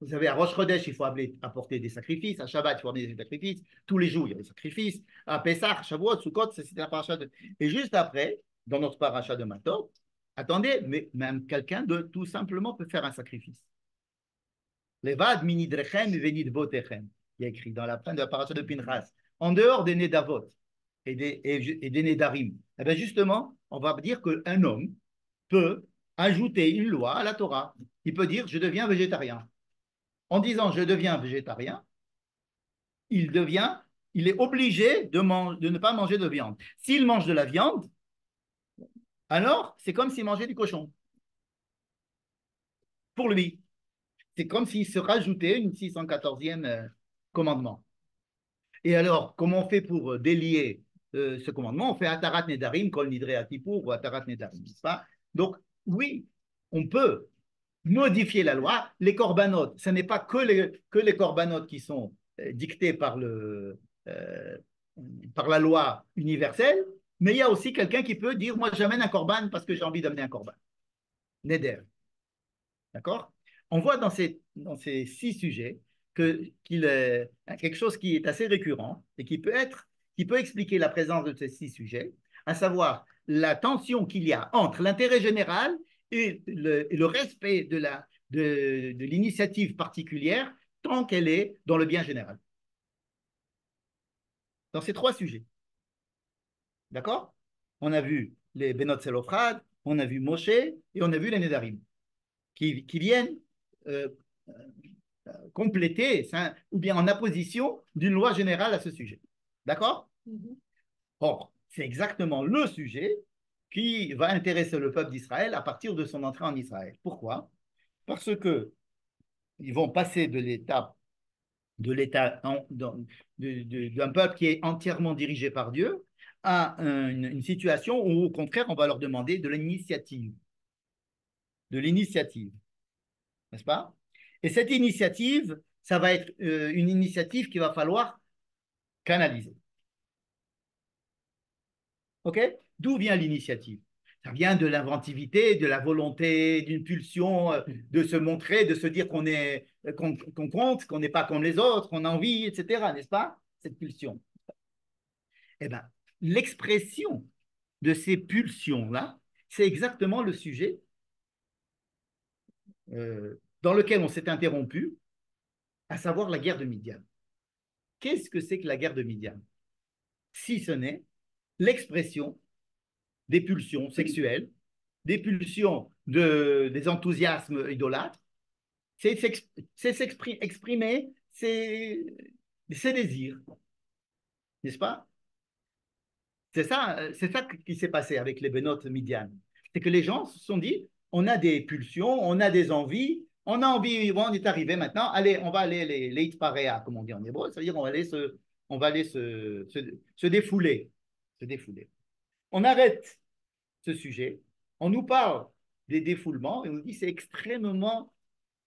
Vous savez, à Rosh Chodesh, il faut apporter des sacrifices. À Shabbat, il faut apporter des sacrifices. Tous les jours, il y a des sacrifices. À Pessah, Shavuot, Sukkot, c'était la paracha de... Et juste après, dans notre paracha de Matot, attendez, mais même quelqu'un de tout simplement peut faire un sacrifice. Levad minidrechem venid votechem. Il y a écrit dans la fin de la paracha de Pinchas. En dehors des Nedavot et des Nedarim. Eh bien justement, on va dire qu'un homme peut ajouter une loi à la Torah. Il peut dire, je deviens végétarien. En disant je deviens végétarien, il est obligé de ne pas manger de viande. S'il mange de la viande, alors c'est comme s'il mangeait du cochon. Pour lui, c'est comme s'il se rajoutait une 614e commandement. Et alors, comment on fait pour délier ce commandement? On fait Atarat Nedarim, Kol Nidre Atipour ou Atarat Nedarim, n'est-ce pas? Donc, oui, on peut modifier la loi. Les corbanotes, ce n'est pas que les corbanotes qui sont dictés euh, par la loi universelle, mais il y a aussi quelqu'un qui peut dire, moi j'amène un corban parce que j'ai envie d'amener un corban. Neder. D'accord? On voit dans ces 6 sujets qu'il est quelque chose qui est assez récurrent et qui peut expliquer la présence de ces 6 sujets, à savoir la tension qu'il y a entre l'intérêt général et le respect de l'initiative particulière tant qu'elle est dans le bien général. Dans ces 3 sujets. D'accord? On a vu les Benot Zelophrad, on a vu Moshe et on a vu les Nedarim qui viennent compléter ou bien en apposition d'une loi générale à ce sujet. D'accord? Or, c'est exactement le sujet qui va intéresser le peuple d'Israël à partir de son entrée en Israël. Pourquoi? Parce que ils vont passer d'un peuple qui est entièrement dirigé par Dieu à une situation où, au contraire, on va leur demander de l'initiative. De l'initiative. N'est-ce pas? Et cette initiative, ça va être une initiative qu'il va falloir canaliser. OK? D'où vient l'initiative? Ça vient de l'inventivité, de la volonté, d'une pulsion de se montrer, de se dire qu'on compte, qu'on n'est pas comme les autres, qu'on a envie, etc. N'est-ce pas? Cette pulsion. Eh bien, l'expression de ces pulsions-là, c'est exactement le sujet dans lequel on s'est interrompu, à savoir la guerre de Midian. Qu'est-ce que c'est que la guerre de Midian? Si ce n'est l'expression des pulsions sexuelles, des pulsions des enthousiasmes idolâtres, c'est exprimer ses désirs, n'est-ce pas? C'est ça qui s'est passé avec les Benot Midian. C'est que les gens se sont dit, on a des pulsions, on a des envies, on a envie, on est arrivé maintenant, allez, on va aller les hitparéa, comme on dit en hébreu, c'est-à-dire on va aller se défouler, se défouler. On arrête ce sujet, on nous parle des défoulements et on nous dit c'est extrêmement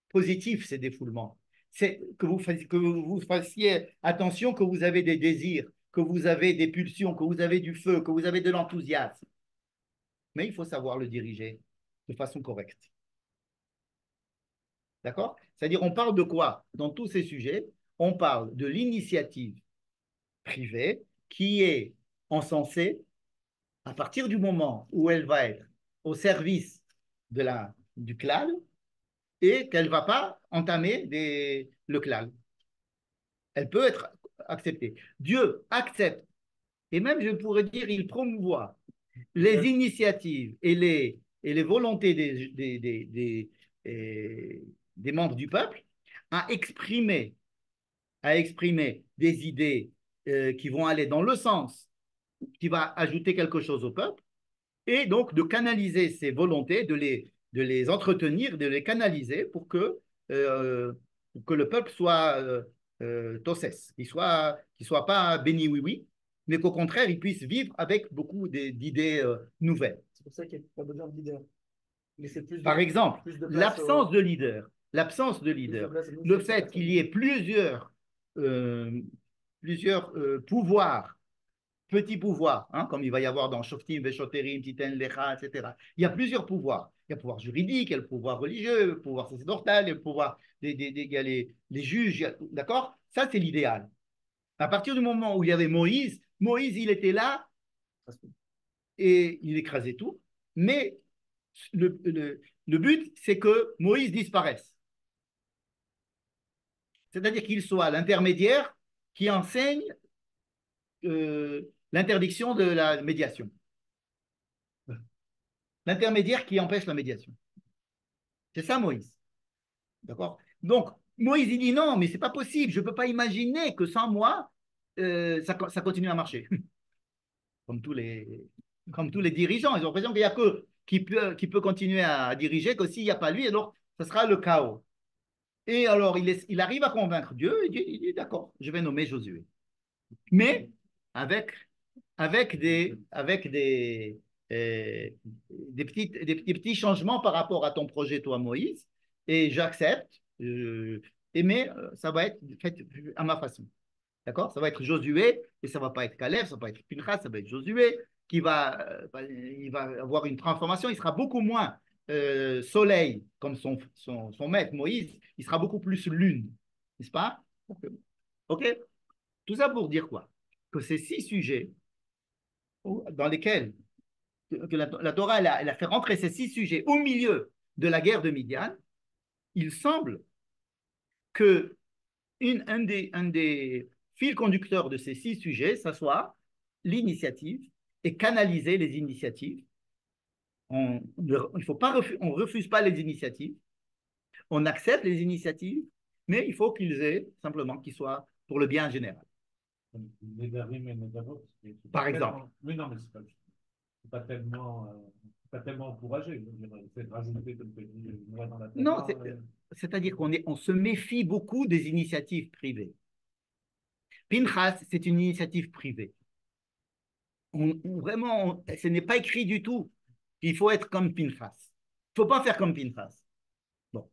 positif ces défoulements. C'est que vous fassiez attention que vous avez des désirs, que vous avez des pulsions, que vous avez du feu, que vous avez de l'enthousiasme. Mais il faut savoir le diriger de façon correcte. D'accord? C'est-à-dire, on parle de quoi dans tous ces sujets? On parle de l'initiative privée qui est encensée à partir du moment où elle va être au service du klal et qu'elle ne va pas entamer le klal. Elle peut être acceptée. Dieu accepte et même je pourrais dire, il promouvoit les initiatives et les volontés des membres du peuple à exprimer, à exprimer des idées qui vont aller dans le sens qui va ajouter quelque chose au peuple, et donc de canaliser ces volontés, de les entretenir, de les canaliser pour que le peuple soit tossès, qu'il soit pas béni oui-oui, mais qu'au contraire, il puisse vivre avec beaucoup d'idées nouvelles.
C'est pour ça qu'il n'y a pas besoin de leader. Mais c'est plus
Par exemple,
plus de place
l'absence de leader,
place aux
le fait qu'il y ait plusieurs pouvoirs, petits pouvoirs, hein, comme il va y avoir dans Shoftim, Veshoterim, Titen, Lecha, etc. Il y a plusieurs pouvoirs. Il y a le pouvoir juridique, il y a le pouvoir religieux, le pouvoir sacerdotal, il y a le pouvoir il y a les juges, d'accord? Ça, c'est l'idéal. À partir du moment où il y avait Moïse, il était là et il écrasait tout, mais le but, c'est que Moïse disparaisse. C'est-à-dire qu'il soit l'intermédiaire qui enseigne l'interdiction de la médiation. L'intermédiaire qui empêche la médiation. C'est ça, Moïse. D'accord? Donc, Moïse, il dit non, mais c'est pas possible. Je ne peux pas imaginer que sans moi, ça continue à marcher. Comme tous les dirigeants. Ils ont l'impression qu'il n'y a que qui peut continuer à diriger, que s'il n'y a pas lui, alors ce sera le chaos. Et alors, il arrive à convaincre Dieu, il dit d'accord, je vais nommer Josué. Mais avec des petits changements par rapport à ton projet, toi, Moïse, et j'accepte, mais ça va être fait à ma façon. D'accord? Ça va être Josué, et ça ne va pas être Caleb, ça ne va pas être Pinchas, ça va être Josué, il va avoir une transformation, il sera beaucoup moins soleil comme son maître Moïse, il sera beaucoup plus lune, n'est-ce pas? Ok? Tout ça pour dire quoi? Que ces 6 sujets dans lesquels que la Torah elle a fait rentrer ces 6 sujets au milieu de la guerre de Midian, il semble que un des fils conducteurs de ces 6 sujets, ça soit l'initiative et canaliser les initiatives. On ne refuse pas les initiatives, on accepte les initiatives, mais il faut qu'ils soient pour le bien général. Par exemple.
Mais non, mais c'est pas tellement encouragé. C'est rajouter, comme tu dis, une loi dans la tête.
Non, c'est-à-dire on se méfie beaucoup des initiatives privées. Pinchas, c'est une initiative privée. Vraiment, ce n'est pas écrit du tout qu'il faut être comme Pinchas. Il ne faut pas faire comme Pinchas. Bon.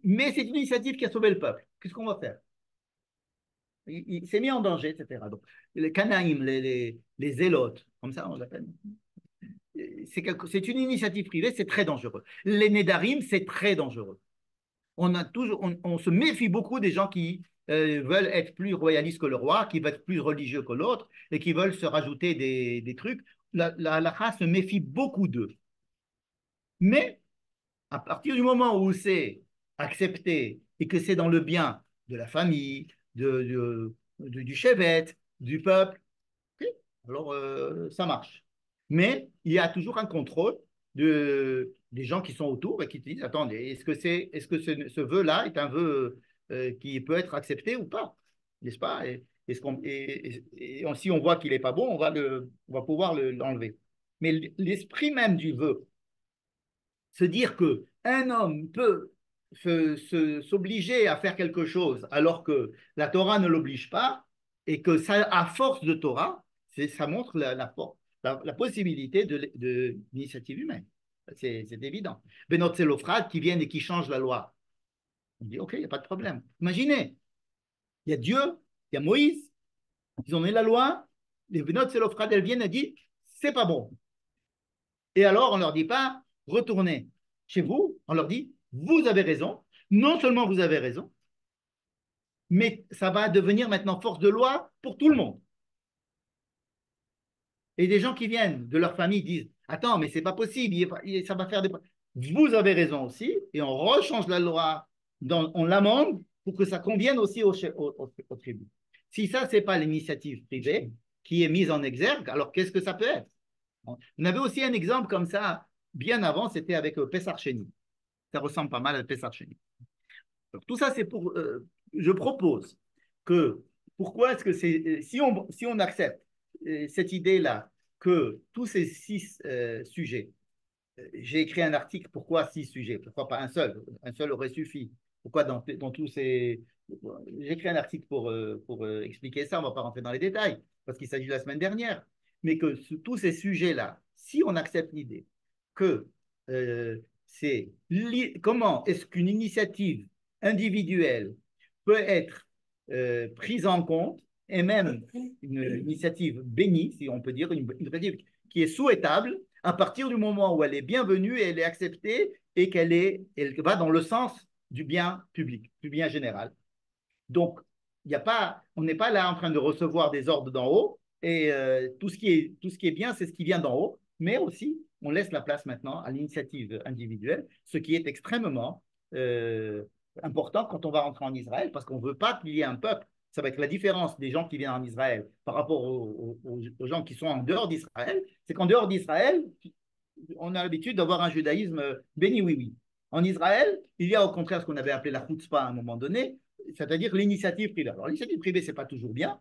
Mais c'est une initiative qui a sauvé le peuple. Qu'est-ce qu'on va faire? Il s'est mis en danger, etc. Donc, les Canaïm, les zélotes, comme ça on l'appelle. C'est une initiative privée, c'est très dangereux. Les Nédarim, c'est très dangereux. On se méfie beaucoup des gens qui veulent être plus royalistes que le roi, qui veulent être plus religieux que l'autre et qui veulent se rajouter des trucs. La halakha se méfie beaucoup d'eux. Mais à partir du moment où c'est accepté et que c'est dans le bien de la famille, du chevet, du peuple, okay, alors ça marche. Mais il y a toujours un contrôle des gens qui sont autour et qui te disent, attendez, est-ce que ce vœu-là est un vœu qui peut être accepté ou pas? N'est-ce pas? Si on voit qu'il n'est pas bon, on va pouvoir l'enlever. Mais l'esprit même du vœu, se dire qu'un homme peut s'obliger à faire quelque chose alors que la Torah ne l'oblige pas et que ça, à force de Torah, ça montre la possibilité de l'initiative humaine. C'est évident. Benot Zelophrad qui viennent et qui changent la loi. On dit, OK, il n'y a pas de problème. Imaginez, il y a Dieu, il y a Moïse, ils ont mis la loi, les Benot Zelophrad, elles viennent et disent, c'est pas bon. Et alors, on ne leur dit pas, retournez chez vous, on leur dit, vous avez raison, non seulement vous avez raison, mais ça va devenir maintenant force de loi pour tout le monde. Et des gens qui viennent de leur famille disent, attends, mais c'est pas possible, ça va faire des... Vous avez raison aussi, et on rechange la loi, on l'amende pour que ça convienne aussi aux tribus. Si ça, ce n'est pas l'initiative privée, qui est mise en exergue, alors qu'est-ce que ça peut être? On avait aussi un exemple comme ça bien avant, c'était avec Pessar Sheni. Ça ressemble pas mal à Pessar Sheni. Donc, tout ça, c'est pour. Je propose que. Pourquoi est-ce que c'est. Si on accepte cette idée-là, que tous ces 6 sujets, j'ai écrit un article, pourquoi 6 sujets? Pourquoi pas un seul? Un seul aurait suffi. Pourquoi dans tous ces. J'ai écrit un article pour expliquer ça, on ne va pas rentrer dans les détails, parce qu'il s'agit de la semaine dernière. Mais que tous ces sujets-là, si on accepte l'idée que c'est comment est-ce qu'une initiative individuelle peut être prise en compte, et même une initiative bénie, si on peut dire, une initiative qui est souhaitable à partir du moment où elle est bienvenue et elle est acceptée et elle va dans le sens du bien public, du bien général. Donc, on n'est pas là en train de recevoir des ordres d'en haut et tout ce qui est bien, c'est ce qui vient d'en haut, mais aussi on laisse la place maintenant à l'initiative individuelle, ce qui est extrêmement important quand on va rentrer en Israël, parce qu'on ne veut pas qu'il y ait un peuple. Ça va être la différence des gens qui viennent en Israël par rapport aux gens qui sont en dehors d'Israël, c'est qu'en dehors d'Israël, on a l'habitude d'avoir un judaïsme béni oui oui. En Israël, il y a au contraire ce qu'on avait appelé la chutzpah à un moment donné, c'est-à-dire l'initiative privée. Alors l'initiative privée, ce n'est pas toujours bien.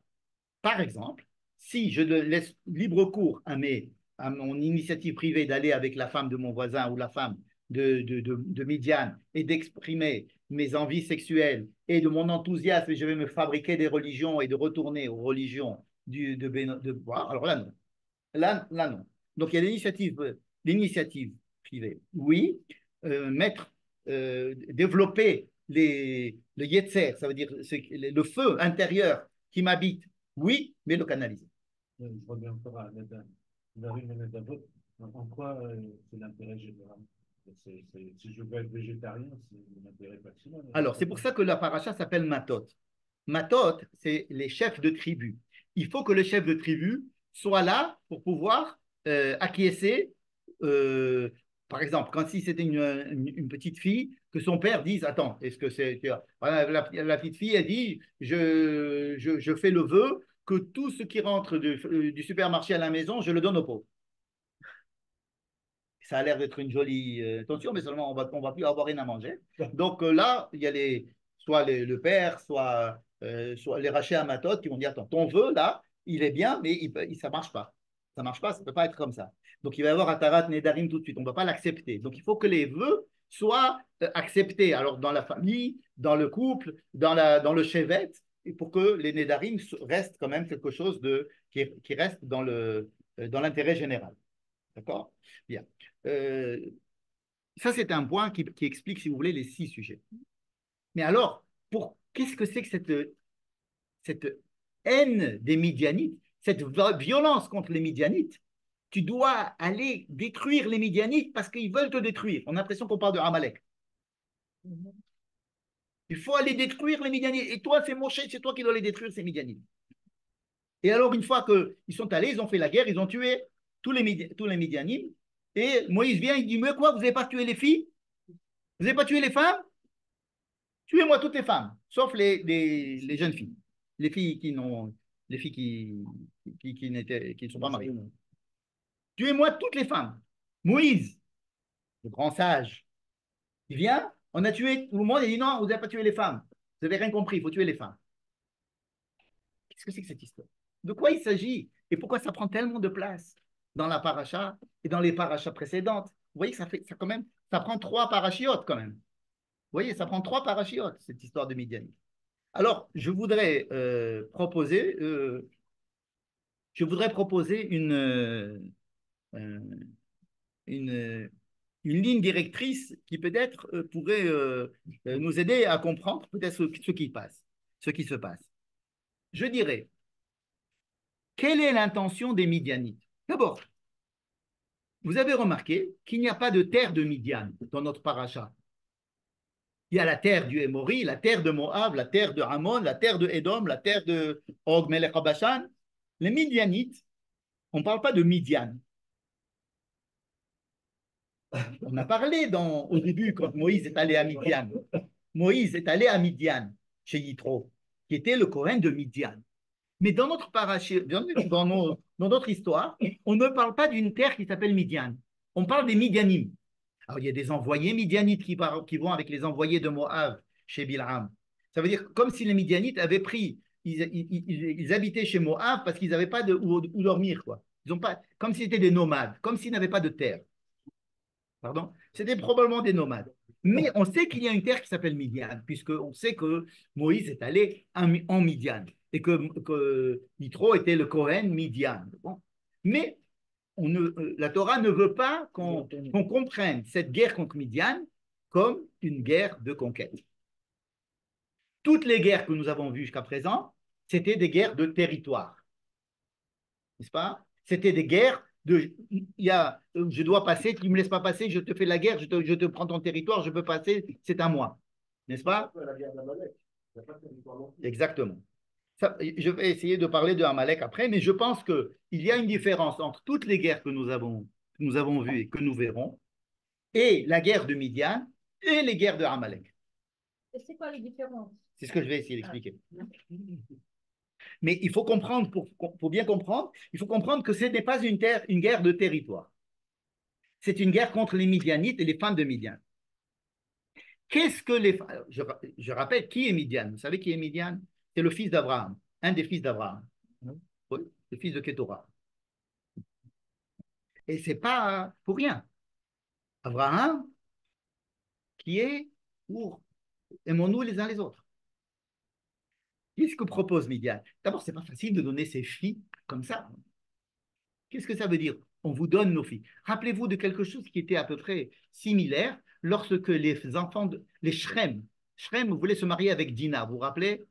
Par exemple, si je laisse libre cours à mon initiative privée d'aller avec la femme de mon voisin ou la femme de Midian et d'exprimer mes envies sexuelles et de mon enthousiasme, et je vais me fabriquer des religions et de retourner aux religions alors là, non. Là, non. Donc, il y a l'initiative privée. Oui, développer le yetzer, ça veut dire le feu intérieur qui m'habite, oui, mais le canaliser.
Je reviens encore à Narim et Nedavot. En quoi c'est l'intérêt général? Si je veux être végétarien, c'est l'intérêt personnel.
Alors, c'est pour ça que la paracha s'appelle Matot. Matot, c'est les chefs de tribu. Il faut que le chef de tribu soit là pour pouvoir acquiescer. Par exemple, quand si c'était une petite fille, que son père dise, attends, est-ce que c'est... La petite fille, elle dit, je fais le vœu que tout ce qui rentre du supermarché à la maison, je le donne aux pauvres. Ça a l'air d'être une jolie intention, mais seulement on va plus avoir rien à manger. Donc là, il y a soit le père, soit les rachés amatotes qui vont dire, attends, ton vœu, là, il est bien, mais ça ne marche pas. Ça ne marche pas, ça ne peut pas être comme ça. Donc il va y avoir Atarat Nedarim tout de suite, on ne va pas l'accepter. Donc il faut que les vœux soient acceptés, alors dans la famille, dans le couple, dans le chevet, pour que les Nedarim restent quand même quelque chose qui reste dans l'intérêt général. D'accord? Bien. Ça, c'est un point qui explique, si vous voulez, les 6 sujets. Mais alors, qu'est-ce que c'est que cette haine des Midianites, cette violence contre les Midianites? Tu dois aller détruire les Midianites parce qu'ils veulent te détruire. On a l'impression qu'on parle de Amalek. Il faut aller détruire les Midianites. Et toi, c'est Moshe, c'est toi qui dois les détruire, ces Midianites. Et alors, une fois qu'ils sont allés, ils ont fait la guerre, ils ont tué tous les Midianites. Et Moïse vient, il dit, mais quoi, vous n'avez pas tué les filles? Vous n'avez pas tué les femmes? Tuez-moi toutes les femmes, sauf les jeunes filles. Les filles qui ne sont pas mariées. Tuez-moi toutes les femmes. Moïse, le grand sage, il vient, on a tué tout le monde, il dit non, vous n'avez pas tué les femmes. Vous n'avez rien compris, il faut tuer les femmes. Qu'est-ce que c'est que cette histoire? De quoi il s'agit? Et pourquoi ça prend tellement de place dans la paracha et dans les parachas précédentes? Vous voyez que ça prend 3 parachiotes quand même. Vous voyez, ça prend 3 parachiotes, cette histoire de Midian. Alors, je voudrais proposer une ligne directrice qui peut-être pourrait nous aider à comprendre peut-être ce qui se passe. Je dirais, quelle est l'intention des Midianites? D'abord, vous avez remarqué qu'il n'y a pas de terre de Midian dans notre paracha. Il y a la terre du Émori, la terre de Moab, la terre de Ammon, la terre de Édom, la terre de Og Melech Bashan. Les Midianites, on ne parle pas de Midian. On a parlé au début quand Moïse est allé à Midian. Moïse est allé à Midian, chez Yitro, qui était le Cohen de Midian. Mais dans notre dans notre histoire, on ne parle pas d'une terre qui s'appelle Midian. On parle des Midianim. Alors, il y a des envoyés midianites qui vont avec les envoyés de Moab chez Bilham. Ça veut dire comme si les midianites avaient pris, ils habitaient chez Moab parce qu'ils n'avaient pas où dormir, quoi. Ils ont pas, comme s'ils étaient des nomades, comme s'ils n'avaient pas de terre. Pardon? C'était probablement des nomades. Mais on sait qu'il y a une terre qui s'appelle Midian, puisqu'on sait que Moïse est allé en Midian et que Yitro était le Kohen Midian. Bon. Mais la Torah ne veut pas qu'on comprenne cette guerre contre Midian comme une guerre de conquête. Toutes les guerres que nous avons vues jusqu'à présent, c'était des guerres de territoire. N'est-ce pas? C'était des guerres je dois passer, tu ne me laisses pas passer, je te fais la guerre, je te prends ton territoire, je peux passer, c'est à moi. N'est-ce pas? Exactement. Ça, je vais essayer de parler de Amalek après, mais je pense qu'il y a une différence entre toutes les guerres que nous avons vues et que nous verrons, et la guerre de Midian et les guerres de Amalek.
Et c'est quoi les différences?
C'est ce que je vais essayer d'expliquer. Mais il faut comprendre, pour bien comprendre, il faut comprendre que ce n'est pas une guerre de territoire. C'est une guerre contre les Midianites et les femmes de Midian. Qu'est-ce que je rappelle, qui est Midian? Vous savez qui est Midian? C'est le fils d'Abraham, un des fils d'Abraham. Oui, le fils de Ketura. Et ce n'est pas pour rien. Abraham, qui est pour aimons-nous les uns les autres. Qu'est-ce que propose Midian? D'abord, ce n'est pas facile de donner ses filles comme ça. Qu'est-ce que ça veut dire? On vous donne nos filles. Rappelez-vous de quelque chose qui était à peu près similaire lorsque les enfants, les Shrem voulaient se marier avec Dina, vous vous rappelez?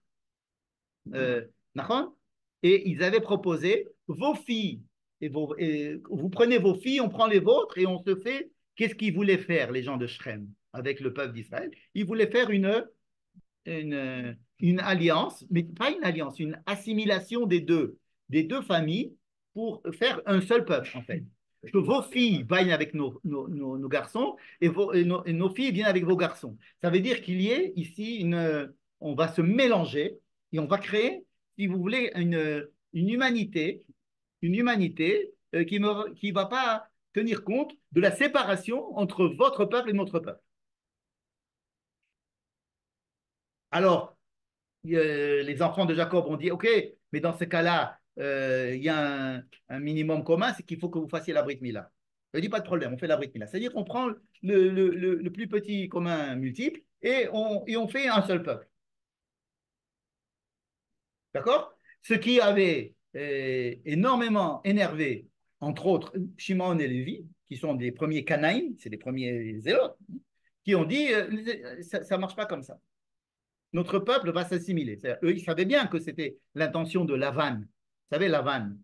Et ils avaient proposé vos filles, et vous prenez vos filles, on prend les vôtres et on se fait. Qu'est-ce qu'ils voulaient faire, les gens de Shrem, avec le peuple d'Israël? Ils voulaient faire une alliance, mais pas une alliance, une assimilation des deux familles pour faire un seul peuple, en fait. Que vos filles viennent avec nos garçons et nos filles viennent avec vos garçons. Ça veut dire qu'il y ait ici on va se mélanger et on va créer, si vous voulez, une humanité qui ne va pas tenir compte de la séparation entre votre peuple et notre peuple. Alors, les enfants de Jacob ont dit, OK, mais dans ce cas-là, il y a un minimum commun, c'est qu'il faut que vous fassiez la Brit Mila. Je dis pas de problème, on fait la Brit Mila. C'est-à-dire qu'on prend le plus petit commun multiple et on fait un seul peuple. D'accord? Ce qui avait énormément énervé, entre autres, Shimon et Lévi, qui sont des premiers Canaïm, c'est les premiers zélotes, qui ont dit, ça ne marche pas comme ça. Notre peuple va s'assimiler. Eux, ils savaient bien que c'était l'intention de Lavan. Vous savez, Lavan.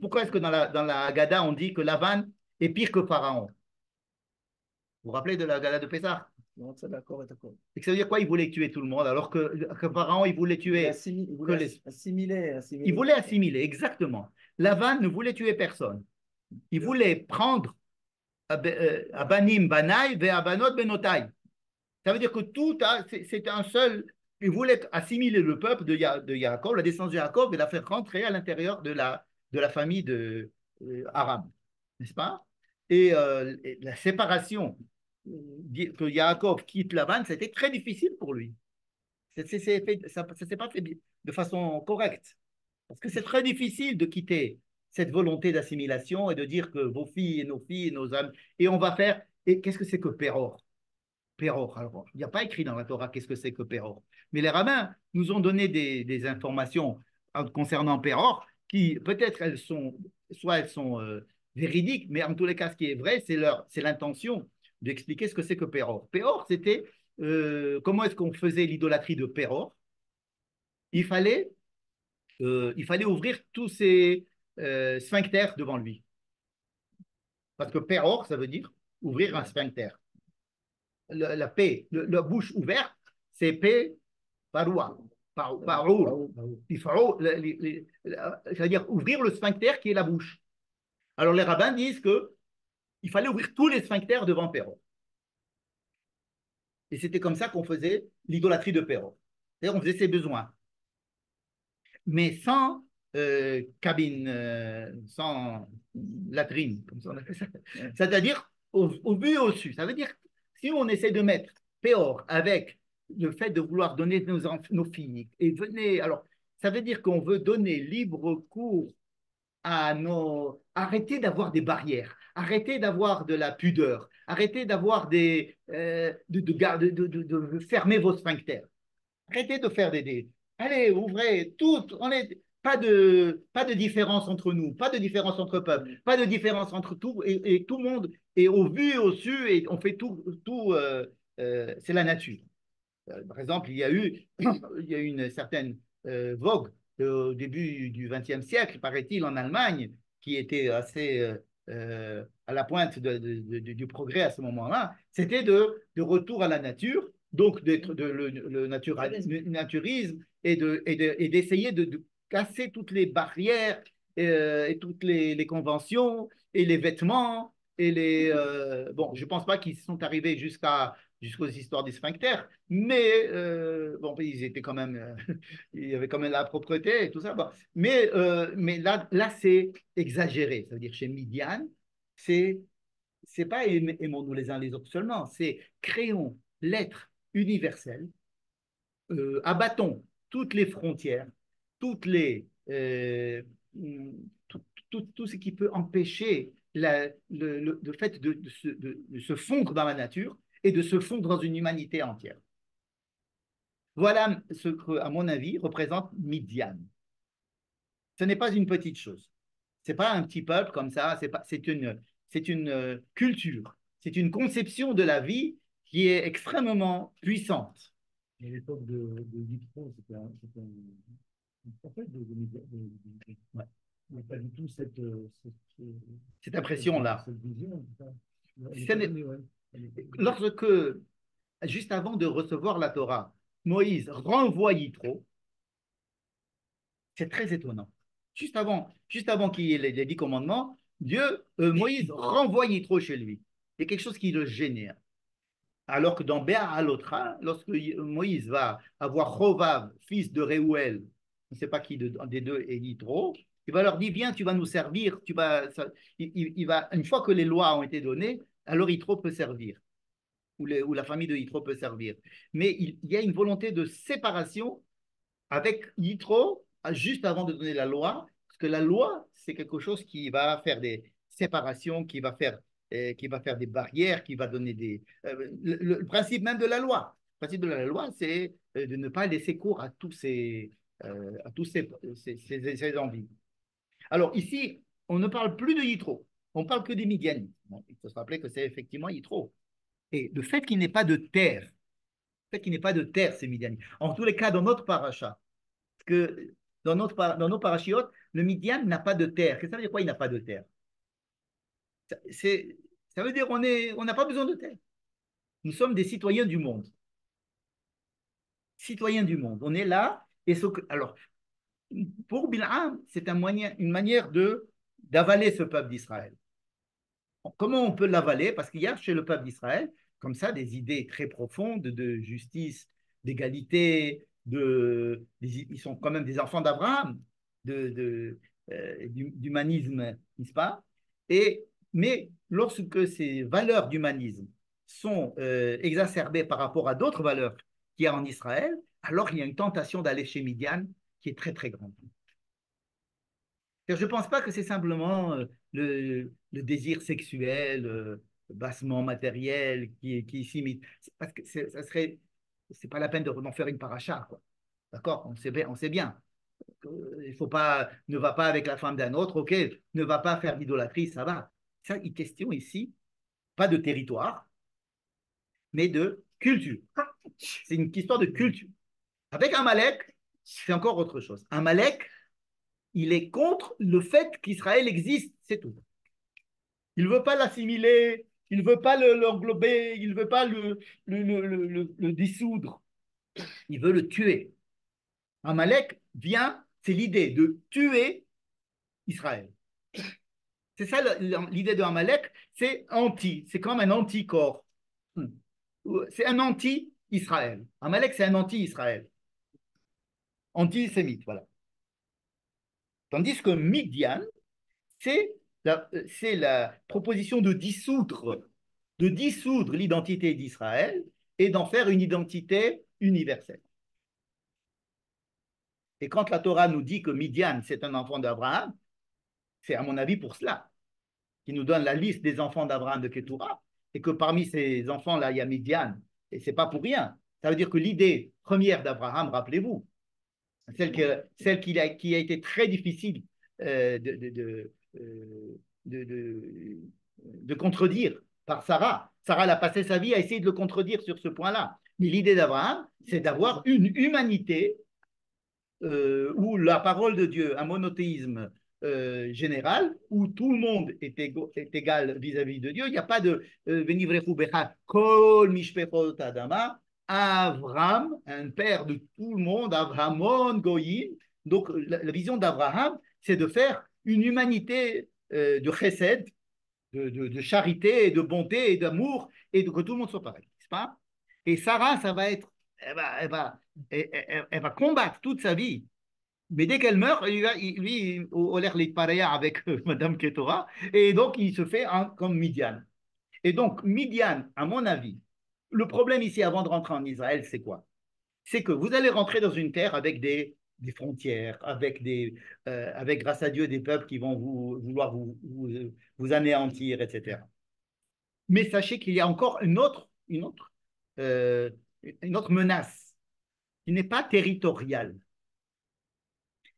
Pourquoi est-ce que dans la Haggadah, on dit que Lavan est pire que Pharaon? Vous vous rappelez de la Haggadah de Pessah?
Non, ça, d'accord, d'accord.
Et ça veut dire quoi? Il voulait tuer tout le monde, alors que Pharaon, il voulait tuer.
Il voulait assimiler.
Il voulait assimiler, exactement. Lavan ne voulait tuer personne. Il voulait prendre Abanim Banai ve Abanot Benotai. Ça veut dire que c'est un seul. Il voulait assimiler le peuple de Yaakov, la descendance de Yaakov, et la faire rentrer à l'intérieur de la famille de Aram, n'est-ce pas? Et la séparation que Yaakov quitte Lavan, c'était très difficile pour lui. Ça ne s'est pas fait de façon correcte. Parce que c'est très difficile de quitter cette volonté d'assimilation et de dire que vos filles et nos âmes, et on va faire. Et qu'est-ce que c'est que Péror? Péror. Alors, il n'y a pas écrit dans la Torah qu'est-ce que c'est que Péror. Mais les rabbins nous ont donné des informations concernant Péror qui, peut-être, elles sont véridiques, mais en tous les cas, ce qui est vrai, c'est l'intention d'expliquer ce que c'est que Péror. Péror, c'était comment est-ce qu'on faisait l'idolâtrie de Péror? Il fallait ouvrir tous ces sphincters devant lui. Parce que Péror, ça veut dire ouvrir un sphincter. La paix, la bouche ouverte, c'est paix paroua. C'est-à-dire ouvrir le sphincter qui est la bouche. Alors les rabbins disent qu'il fallait ouvrir tous les sphincters devant Péror. Et c'était comme ça qu'on faisait l'idolâtrie de Péror. C'est-à-dire on faisait ses besoins. mais sans cabine, sans latrine, comme ça on appelle ça. C'est-à-dire au vu et au su. Ça veut dire si on essaie de mettre Péor avec le fait de vouloir donner nos filles, et venez, alors ça veut dire qu'on veut donner libre cours à nos. Arrêtez d'avoir des barrières, arrêtez d'avoir de la pudeur, arrêtez d'avoir des. De fermer vos sphincters. Arrêtez de faire des. Allez, ouvrez tout. Pas de différence entre nous, pas de différence entre peuples, pas de différence entre tout, et tout le monde est au vu et au su, et on fait tout c'est la nature. Par exemple, il y a eu une certaine vogue au début du XXe siècle, paraît-il, en Allemagne, qui était assez à la pointe du progrès à ce moment-là. C'était de retour à la nature, donc le naturisme et d'essayer de casser toutes les barrières et toutes les conventions et les vêtements. Bon, je ne pense pas qu'ils sont arrivés jusqu'aux histoires des sphincters, mais bon, ils étaient quand même, il y avait quand même la propreté et tout ça. Bon. Mais là c'est exagéré. Ça veut dire chez Midian, c'est pas aimons-nous les uns les autres seulement, c'est créons l'être universel, abattons toutes les frontières, toutes les, tout, tout ce qui peut empêcher le fait de se fondre dans la nature et de se fondre dans une humanité entière. Voilà ce que, à mon avis, représente Midian. Ce n'est pas une petite chose. Ce n'est pas un petit peuple comme ça, c'est une culture, c'est une conception de la vie qui est extrêmement puissante.
À l'époque de Yitro, en fait,
Ouais.
il n'y a pas du tout
Cette impression-là.
cette vision.
Lorsque, juste avant de recevoir la Torah, Moïse renvoie Yitro, c'est très étonnant. Juste avant qu'il y ait les 10 commandements, Moïse renvoie Yitro chez lui. Il y a quelque chose qui le génère. Alors que dans Béa Alotra, lorsque Moïse va avoir Chovav, fils de Réouel, on ne sait pas qui des deux est Yitro, il va leur dire, viens, tu vas nous servir, une fois que les lois ont été données, alors Yitro peut servir, ou la famille de Yitro peut servir. Mais il y a une volonté de séparation avec Yitro juste avant de donner la loi, parce que la loi, c'est quelque chose qui va faire des séparations, qui va faire des barrières, qui va donner le principe même de la loi. Le principe de la loi, c'est de ne pas laisser cours à tous ces envies. Alors ici, on ne parle plus de Yitro, on parle que des Midianites. Bon, il faut se rappeler que c'est effectivement Yitro. Et le fait qu'il n'ait pas de terre, ces Midianites, en tous les cas, dans notre paracha, parce que dans nos parachiotes, le Midian n'a pas de terre. Qu'est-ce que ça veut dire quoi, il n'a pas de terre? Ça veut dire on n'a pas besoin de terre. Nous sommes des citoyens du monde. Citoyens du monde. On est là. Alors, pour Bil'am, c'est une manière d'avaler ce peuple d'Israël. Comment on peut l'avaler? Parce qu'il y a chez le peuple d'Israël, comme ça, des idées très profondes de justice, d'égalité, ils sont quand même des enfants d'Abraham, d'humanisme, n'est-ce pas? Mais lorsque ces valeurs d'humanisme sont exacerbées par rapport à d'autres valeurs qu'il y a en Israël, alors il y a une tentation d'aller chez Midian qui est très très grande. Je ne pense pas que c'est simplement le désir sexuel, bassement matériel qui s'imite. Parce que c'est pas la peine d'en faire une paracha, quoi. D'accord? On sait bien. Il faut pas, ne va pas avec la femme d'un autre, ok, ne va pas faire d'idolâtrie, ça va. Ça, il question ici, pas de territoire, mais de culture. C'est une histoire de culture. Avec Amalek, c'est encore autre chose. Amalek, il est contre le fait qu'Israël existe, c'est tout. Il ne veut pas l'assimiler, il ne veut pas l'englober, il ne veut pas le dissoudre. Il veut le tuer. Amalek vient, c'est l'idée de tuer Israël. C'est ça l'idée de Amalek, c'est comme un anticorps. C'est un anti-Israël. Amalek, c'est un anti-Israël. Antisémite, voilà. Tandis que Midian, c'est la proposition de dissoudre l'identité d'Israël et d'en faire une identité universelle. Et quand la Torah nous dit que Midian, c'est un enfant d'Abraham, c'est à mon avis pour cela, qui nous donne la liste des enfants d'Abraham de Ketura, et que parmi ces enfants-là, il y a Midian, et ce n'est pas pour rien. Ça veut dire que l'idée première d'Abraham, rappelez-vous, qui a été très difficile de contredire par Sarah. Sarah a passé sa vie à essayer de le contredire sur ce point-là. Mais l'idée d'Abraham, c'est d'avoir une humanité où la parole de Dieu, un monothéisme général, où tout le monde est égal vis-à-vis de Dieu. Il n'y a pas de Venivrechu Becha Kol Mishpechot Adama. Avram, un père de tout le monde, Avramon Goyim. Donc la vision d'Abraham, c'est de faire une humanité de chesed, de charité, et de bonté et d'amour, et que tout le monde soit pareil, n'est-ce pas? Et Sarah, ça va être, elle va combattre toute sa vie. Mais dès qu'elle meurt, lui, au l'air les pareya avec Madame Ketora, et donc il se fait comme Midian. Et donc Midian, à mon avis, le problème ici, avant de rentrer en Israël, c'est quoi? C'est que vous allez rentrer dans une terre avec des frontières, avec, grâce à Dieu, des peuples qui vont vouloir vous anéantir, etc. Mais sachez qu'il y a encore une autre menace qui n'est pas territoriale,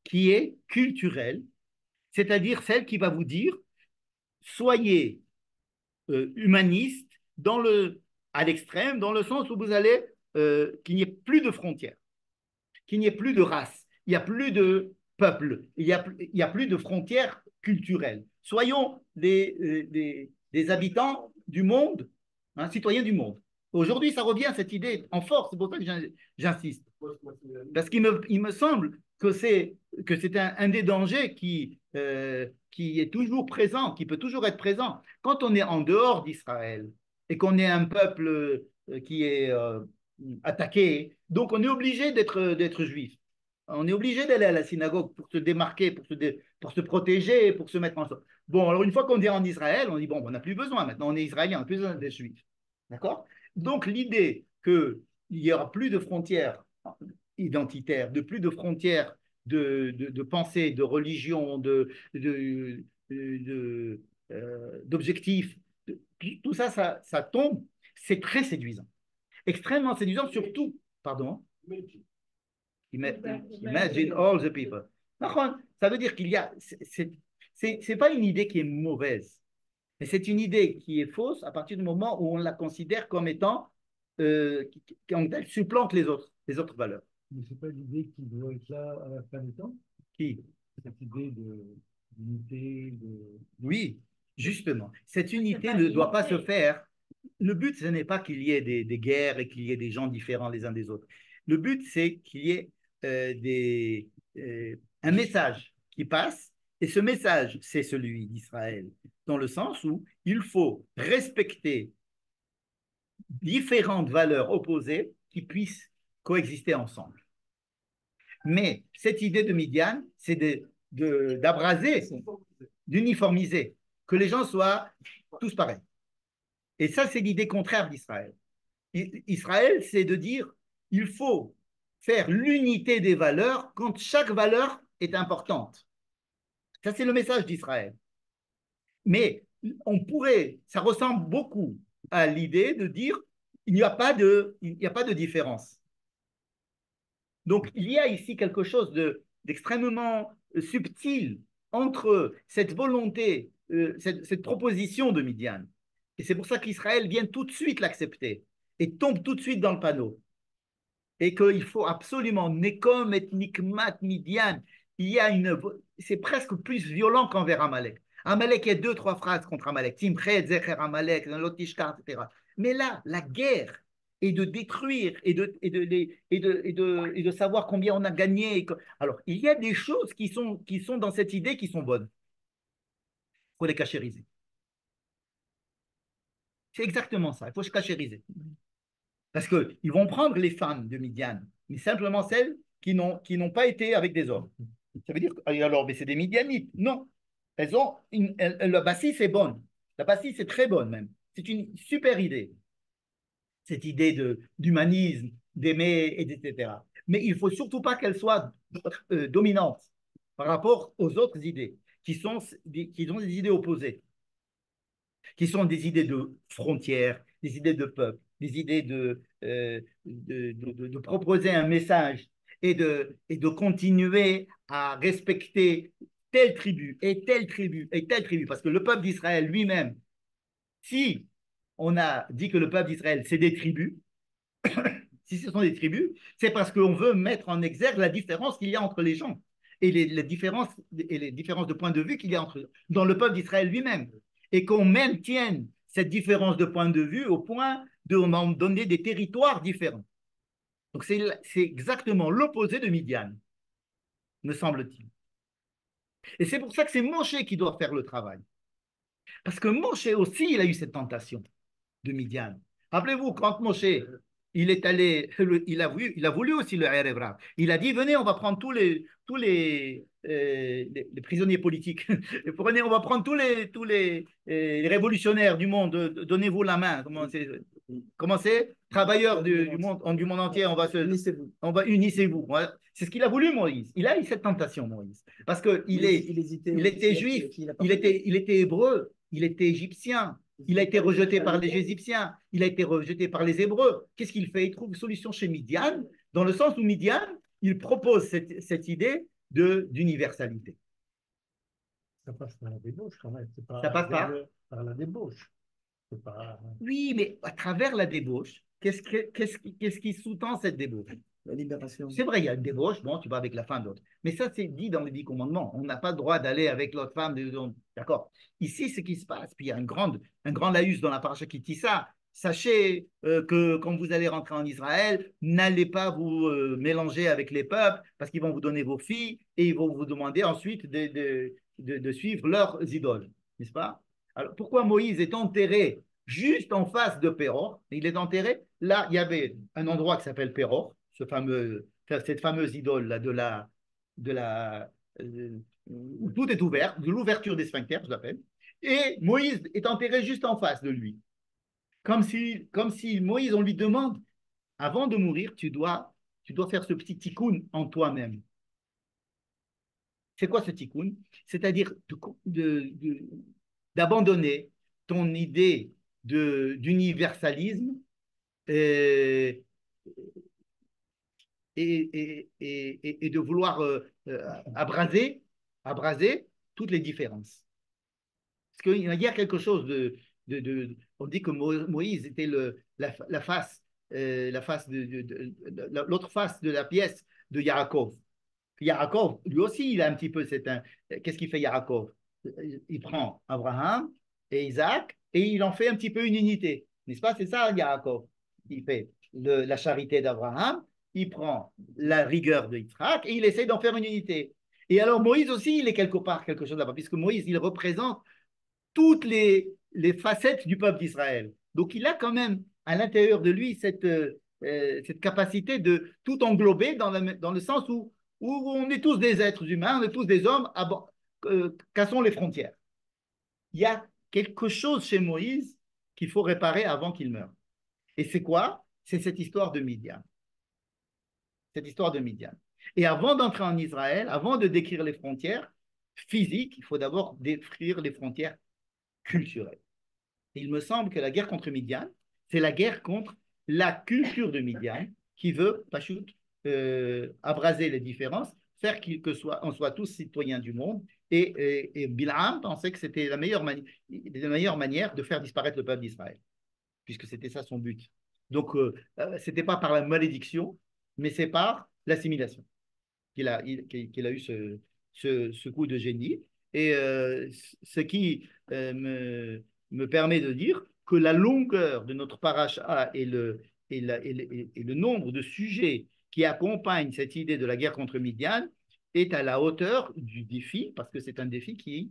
qui est culturelle, c'est-à-dire celle qui va vous dire soyez humaniste à l'extrême, dans le sens où vous allez qu'il n'y ait plus de frontières, qu'il n'y ait plus de race, il n'y a plus de peuple, il n'y a plus de frontières culturelles. Soyons des habitants du monde, citoyens du monde. Aujourd'hui, ça revient, cette idée, en force, c'est pour ça que j'insiste. Parce qu'il me semble que c'est un des dangers qui est toujours présent, qui peut toujours être présent. Quand on est en dehors d'Israël et qu'on est un peuple qui est attaqué, donc on est obligé d'être juif. On est obligé d'aller à la synagogue pour se démarquer, pour se protéger, pour se mettre en sorte. Bon, alors une fois qu'on est en Israël, on dit, bon, on n'a plus besoin maintenant, on est israélien, on n'a plus besoin d'être juif. D'accord? Donc l'idée qu'il n'y aura plus de frontières identitaires, de plus de frontières de pensée, de religion, d'objectifs, tout ça, ça tombe, c'est très séduisant. Extrêmement séduisant, surtout, pardon, imagine all the people. Ça veut dire qu'il y a, c'est pas une idée qui est mauvaise, mais c'est une idée qui est fausse à partir du moment où on la considère comme étant, elle supplante les autres valeurs.
Mais ce n'est pas l'idée qui doit être là à la fin du temps?
Qui?
Cette idée d'unité,
Oui, justement. Cette unité ne doit pas se faire. Le but, ce n'est pas qu'il y ait des guerres et qu'il y ait des gens différents les uns des autres. Le but, c'est qu'il y ait un message qui passe, et ce message, c'est celui d'Israël, dans le sens où il faut respecter différentes valeurs opposées qui puissent coexister ensemble. Mais cette idée de Midian, c'est d'abraser, d'uniformiser, que les gens soient tous pareils. Et ça, c'est l'idée contraire d'Israël. Israël, c'est de dire, il faut faire l'unité des valeurs quand chaque valeur est importante. Ça, c'est le message d'Israël. Mais ça ressemble beaucoup à l'idée de dire, il n'y a pas de différence. Donc, il y a ici quelque chose d'extrêmement subtil entre cette volonté, cette proposition de Midian. Et c'est pour ça qu'Israël vient tout de suite l'accepter et tombe tout de suite dans le panneau. Et qu'il faut absolument, Nekom et Nikmat Midian, c'est presque plus violent qu'envers Amalek. Amalek, il y a 2-3 phrases contre Amalek. Timchet, Zecher Amalek, Lotishkar, etc. Mais là, la guerre, et de détruire et de savoir combien on a gagné. Alors, il y a des choses qui sont dans cette idée qui sont bonnes. Il faut les cachériser. C'est exactement ça. Il faut se cachériser. Parce qu'ils vont prendre les femmes de Midian, mais simplement celles qui n'ont pas été avec des hommes. Ça veut dire, alors, mais c'est des Midianites. Non. La bâtisse est bonne. La bâtisse est très bonne même. C'est une super idée. Cette idée d'humanisme, d'aimer, etc. Mais il ne faut surtout pas qu'elle soit dominante par rapport aux autres idées, qui sont des idées opposées, qui sont des idées de frontières, des idées de peuple, des idées de proposer un message et de continuer à respecter telle tribu et telle tribu et telle tribu. Parce que le peuple d'Israël lui-même, si on a dit que le peuple d'Israël, c'est des tribus, si ce sont des tribus, c'est parce qu'on veut mettre en exergue la différence qu'il y a entre les gens et les différences de point de vue qu'il y a dans le peuple d'Israël lui-même. Et qu'on maintienne cette différence de point de vue au point de donner des territoires différents. Donc c'est exactement l'opposé de Midian, me semble-t-il. Et c'est pour ça que c'est Moshe qui doit faire le travail. Parce que Moshe aussi, il a eu cette tentation de Midian. Rappelez-vous, quand Moshe, il est allé, il a voulu aussi le Erev Rav. Il a dit, venez, on va prendre tous les prisonniers politiques. Prenez, on va prendre tous les révolutionnaires du monde. Donnez-vous la main. Commencez, travailleurs du monde entier, unissez-vous. C'est ce qu'il a voulu, Moïse. Il a eu cette tentation, Moïse. Parce qu'il était juif, il était hébreu, il était égyptien. Il a été rejeté par les Égyptiens, il a été rejeté par les Hébreux. Qu'est-ce qu'il fait? Il trouve une solution chez Midian, dans le sens où Midian, il propose cette idée d'universalité.
Ça passe par la débauche quand même.
Ça passe
par la débauche. Pas...
Oui, mais à travers la débauche, qu'est-ce qui sous-tend cette débauche?
La libération.
C'est vrai, il y a une débauche, bon, tu vas avec la femme d'autre. Mais ça, c'est dit dans les 10 commandements. On n'a pas le droit d'aller avec l'autre femme. D'accord. Ici, ce qui se passe, puis il y a un grand laïus dans la paracha qui dit ça. Sachez que quand vous allez rentrer en Israël, n'allez pas vous mélanger avec les peuples parce qu'ils vont vous donner vos filles et ils vont vous demander ensuite de suivre leurs idoles. N'est-ce pas? Alors, pourquoi Moïse est enterré juste en face de Péror? Il est enterré. Là, il y avait un endroit qui s'appelle Péror, cette fameuse idole là où tout est ouvert, de l'ouverture des sphincters, je l'appelle. Et Moïse est enterré juste en face de lui. Comme si Moïse, on lui demande, avant de mourir, tu dois faire ce petit tikkun en toi-même. C'est quoi ce tikkun? C'est-à-dire d'abandonner ton idée d'universalisme et de vouloir abraser toutes les différences. Parce qu'il y a quelque chose on dit que Moïse était la face, l'autre face de la pièce de Yaakov. Yaakov, lui aussi, il a un petit peu qu'est-ce qu'il fait Yaakov? Il prend Abraham et Isaac et il en fait un petit peu une unité. N'est-ce pas? C'est ça, Yaakov. Il fait la charité d'Abraham, il prend la rigueur de Yitzhak et il essaie d'en faire une unité. Et alors Moïse aussi, il est quelque part quelque chose là-bas, puisque Moïse, il représente toutes les facettes du peuple d'Israël. Donc il a quand même à l'intérieur de lui cette capacité de tout englober dans le sens où on est tous des êtres humains, on est tous des hommes, cassons les frontières. Il y a quelque chose chez Moïse qu'il faut réparer avant qu'il meure. Et c'est quoi? C'est cette histoire de Midian. Cette histoire de Midian. Et avant d'entrer en Israël, avant de décrire les frontières physiques, il faut d'abord décrire les frontières culturelles. Et il me semble que la guerre contre Midian, c'est la guerre contre la culture de Midian qui veut, Pachout, abraser les différences, faire qu'on soit tous citoyens du monde. Et Bilham pensait que c'était la meilleure manière de faire disparaître le peuple d'Israël, puisque c'était ça son but. Donc, ce n'était pas par la malédiction, mais c'est par l'assimilation qu'il a eu ce coup de génie. Et ce qui me permet de dire que la longueur de notre paracha et le nombre de sujets qui accompagnent cette idée de la guerre contre Midian est à la hauteur du défi, parce que c'est un défi qui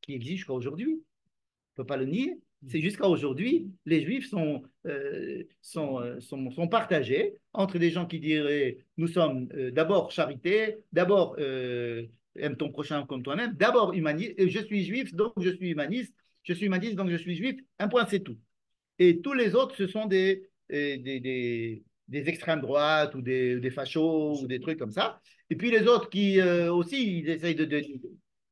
existe jusqu'à aujourd'hui. On ne peut pas le nier. C'est jusqu'à aujourd'hui, les Juifs sont partagés entre des gens qui diraient nous sommes d'abord charité, d'abord aime ton prochain comme toi-même, d'abord humaniste, je suis juif donc je suis humaniste donc je suis juif, un point c'est tout. Et tous les autres, ce sont des extrêmes droites ou des fachos ou des trucs comme ça. Et puis les autres qui aussi, ils essayent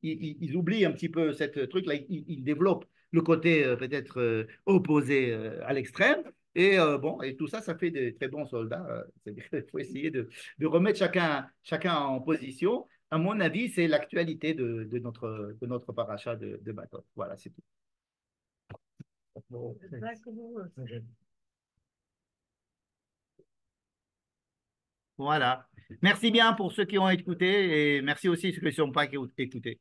ils oublient un petit peu cette truc-là, ils développent le côté peut-être opposé à l'extrême. Et bon, et tout ça, ça fait des très bons soldats. Il faut essayer de remettre chacun en position. À mon avis, c'est l'actualité de notre paracha de Matot. Voilà, c'est tout. Voilà. Merci bien pour ceux qui ont écouté et merci aussi ceux qui ne sont pas écoutés.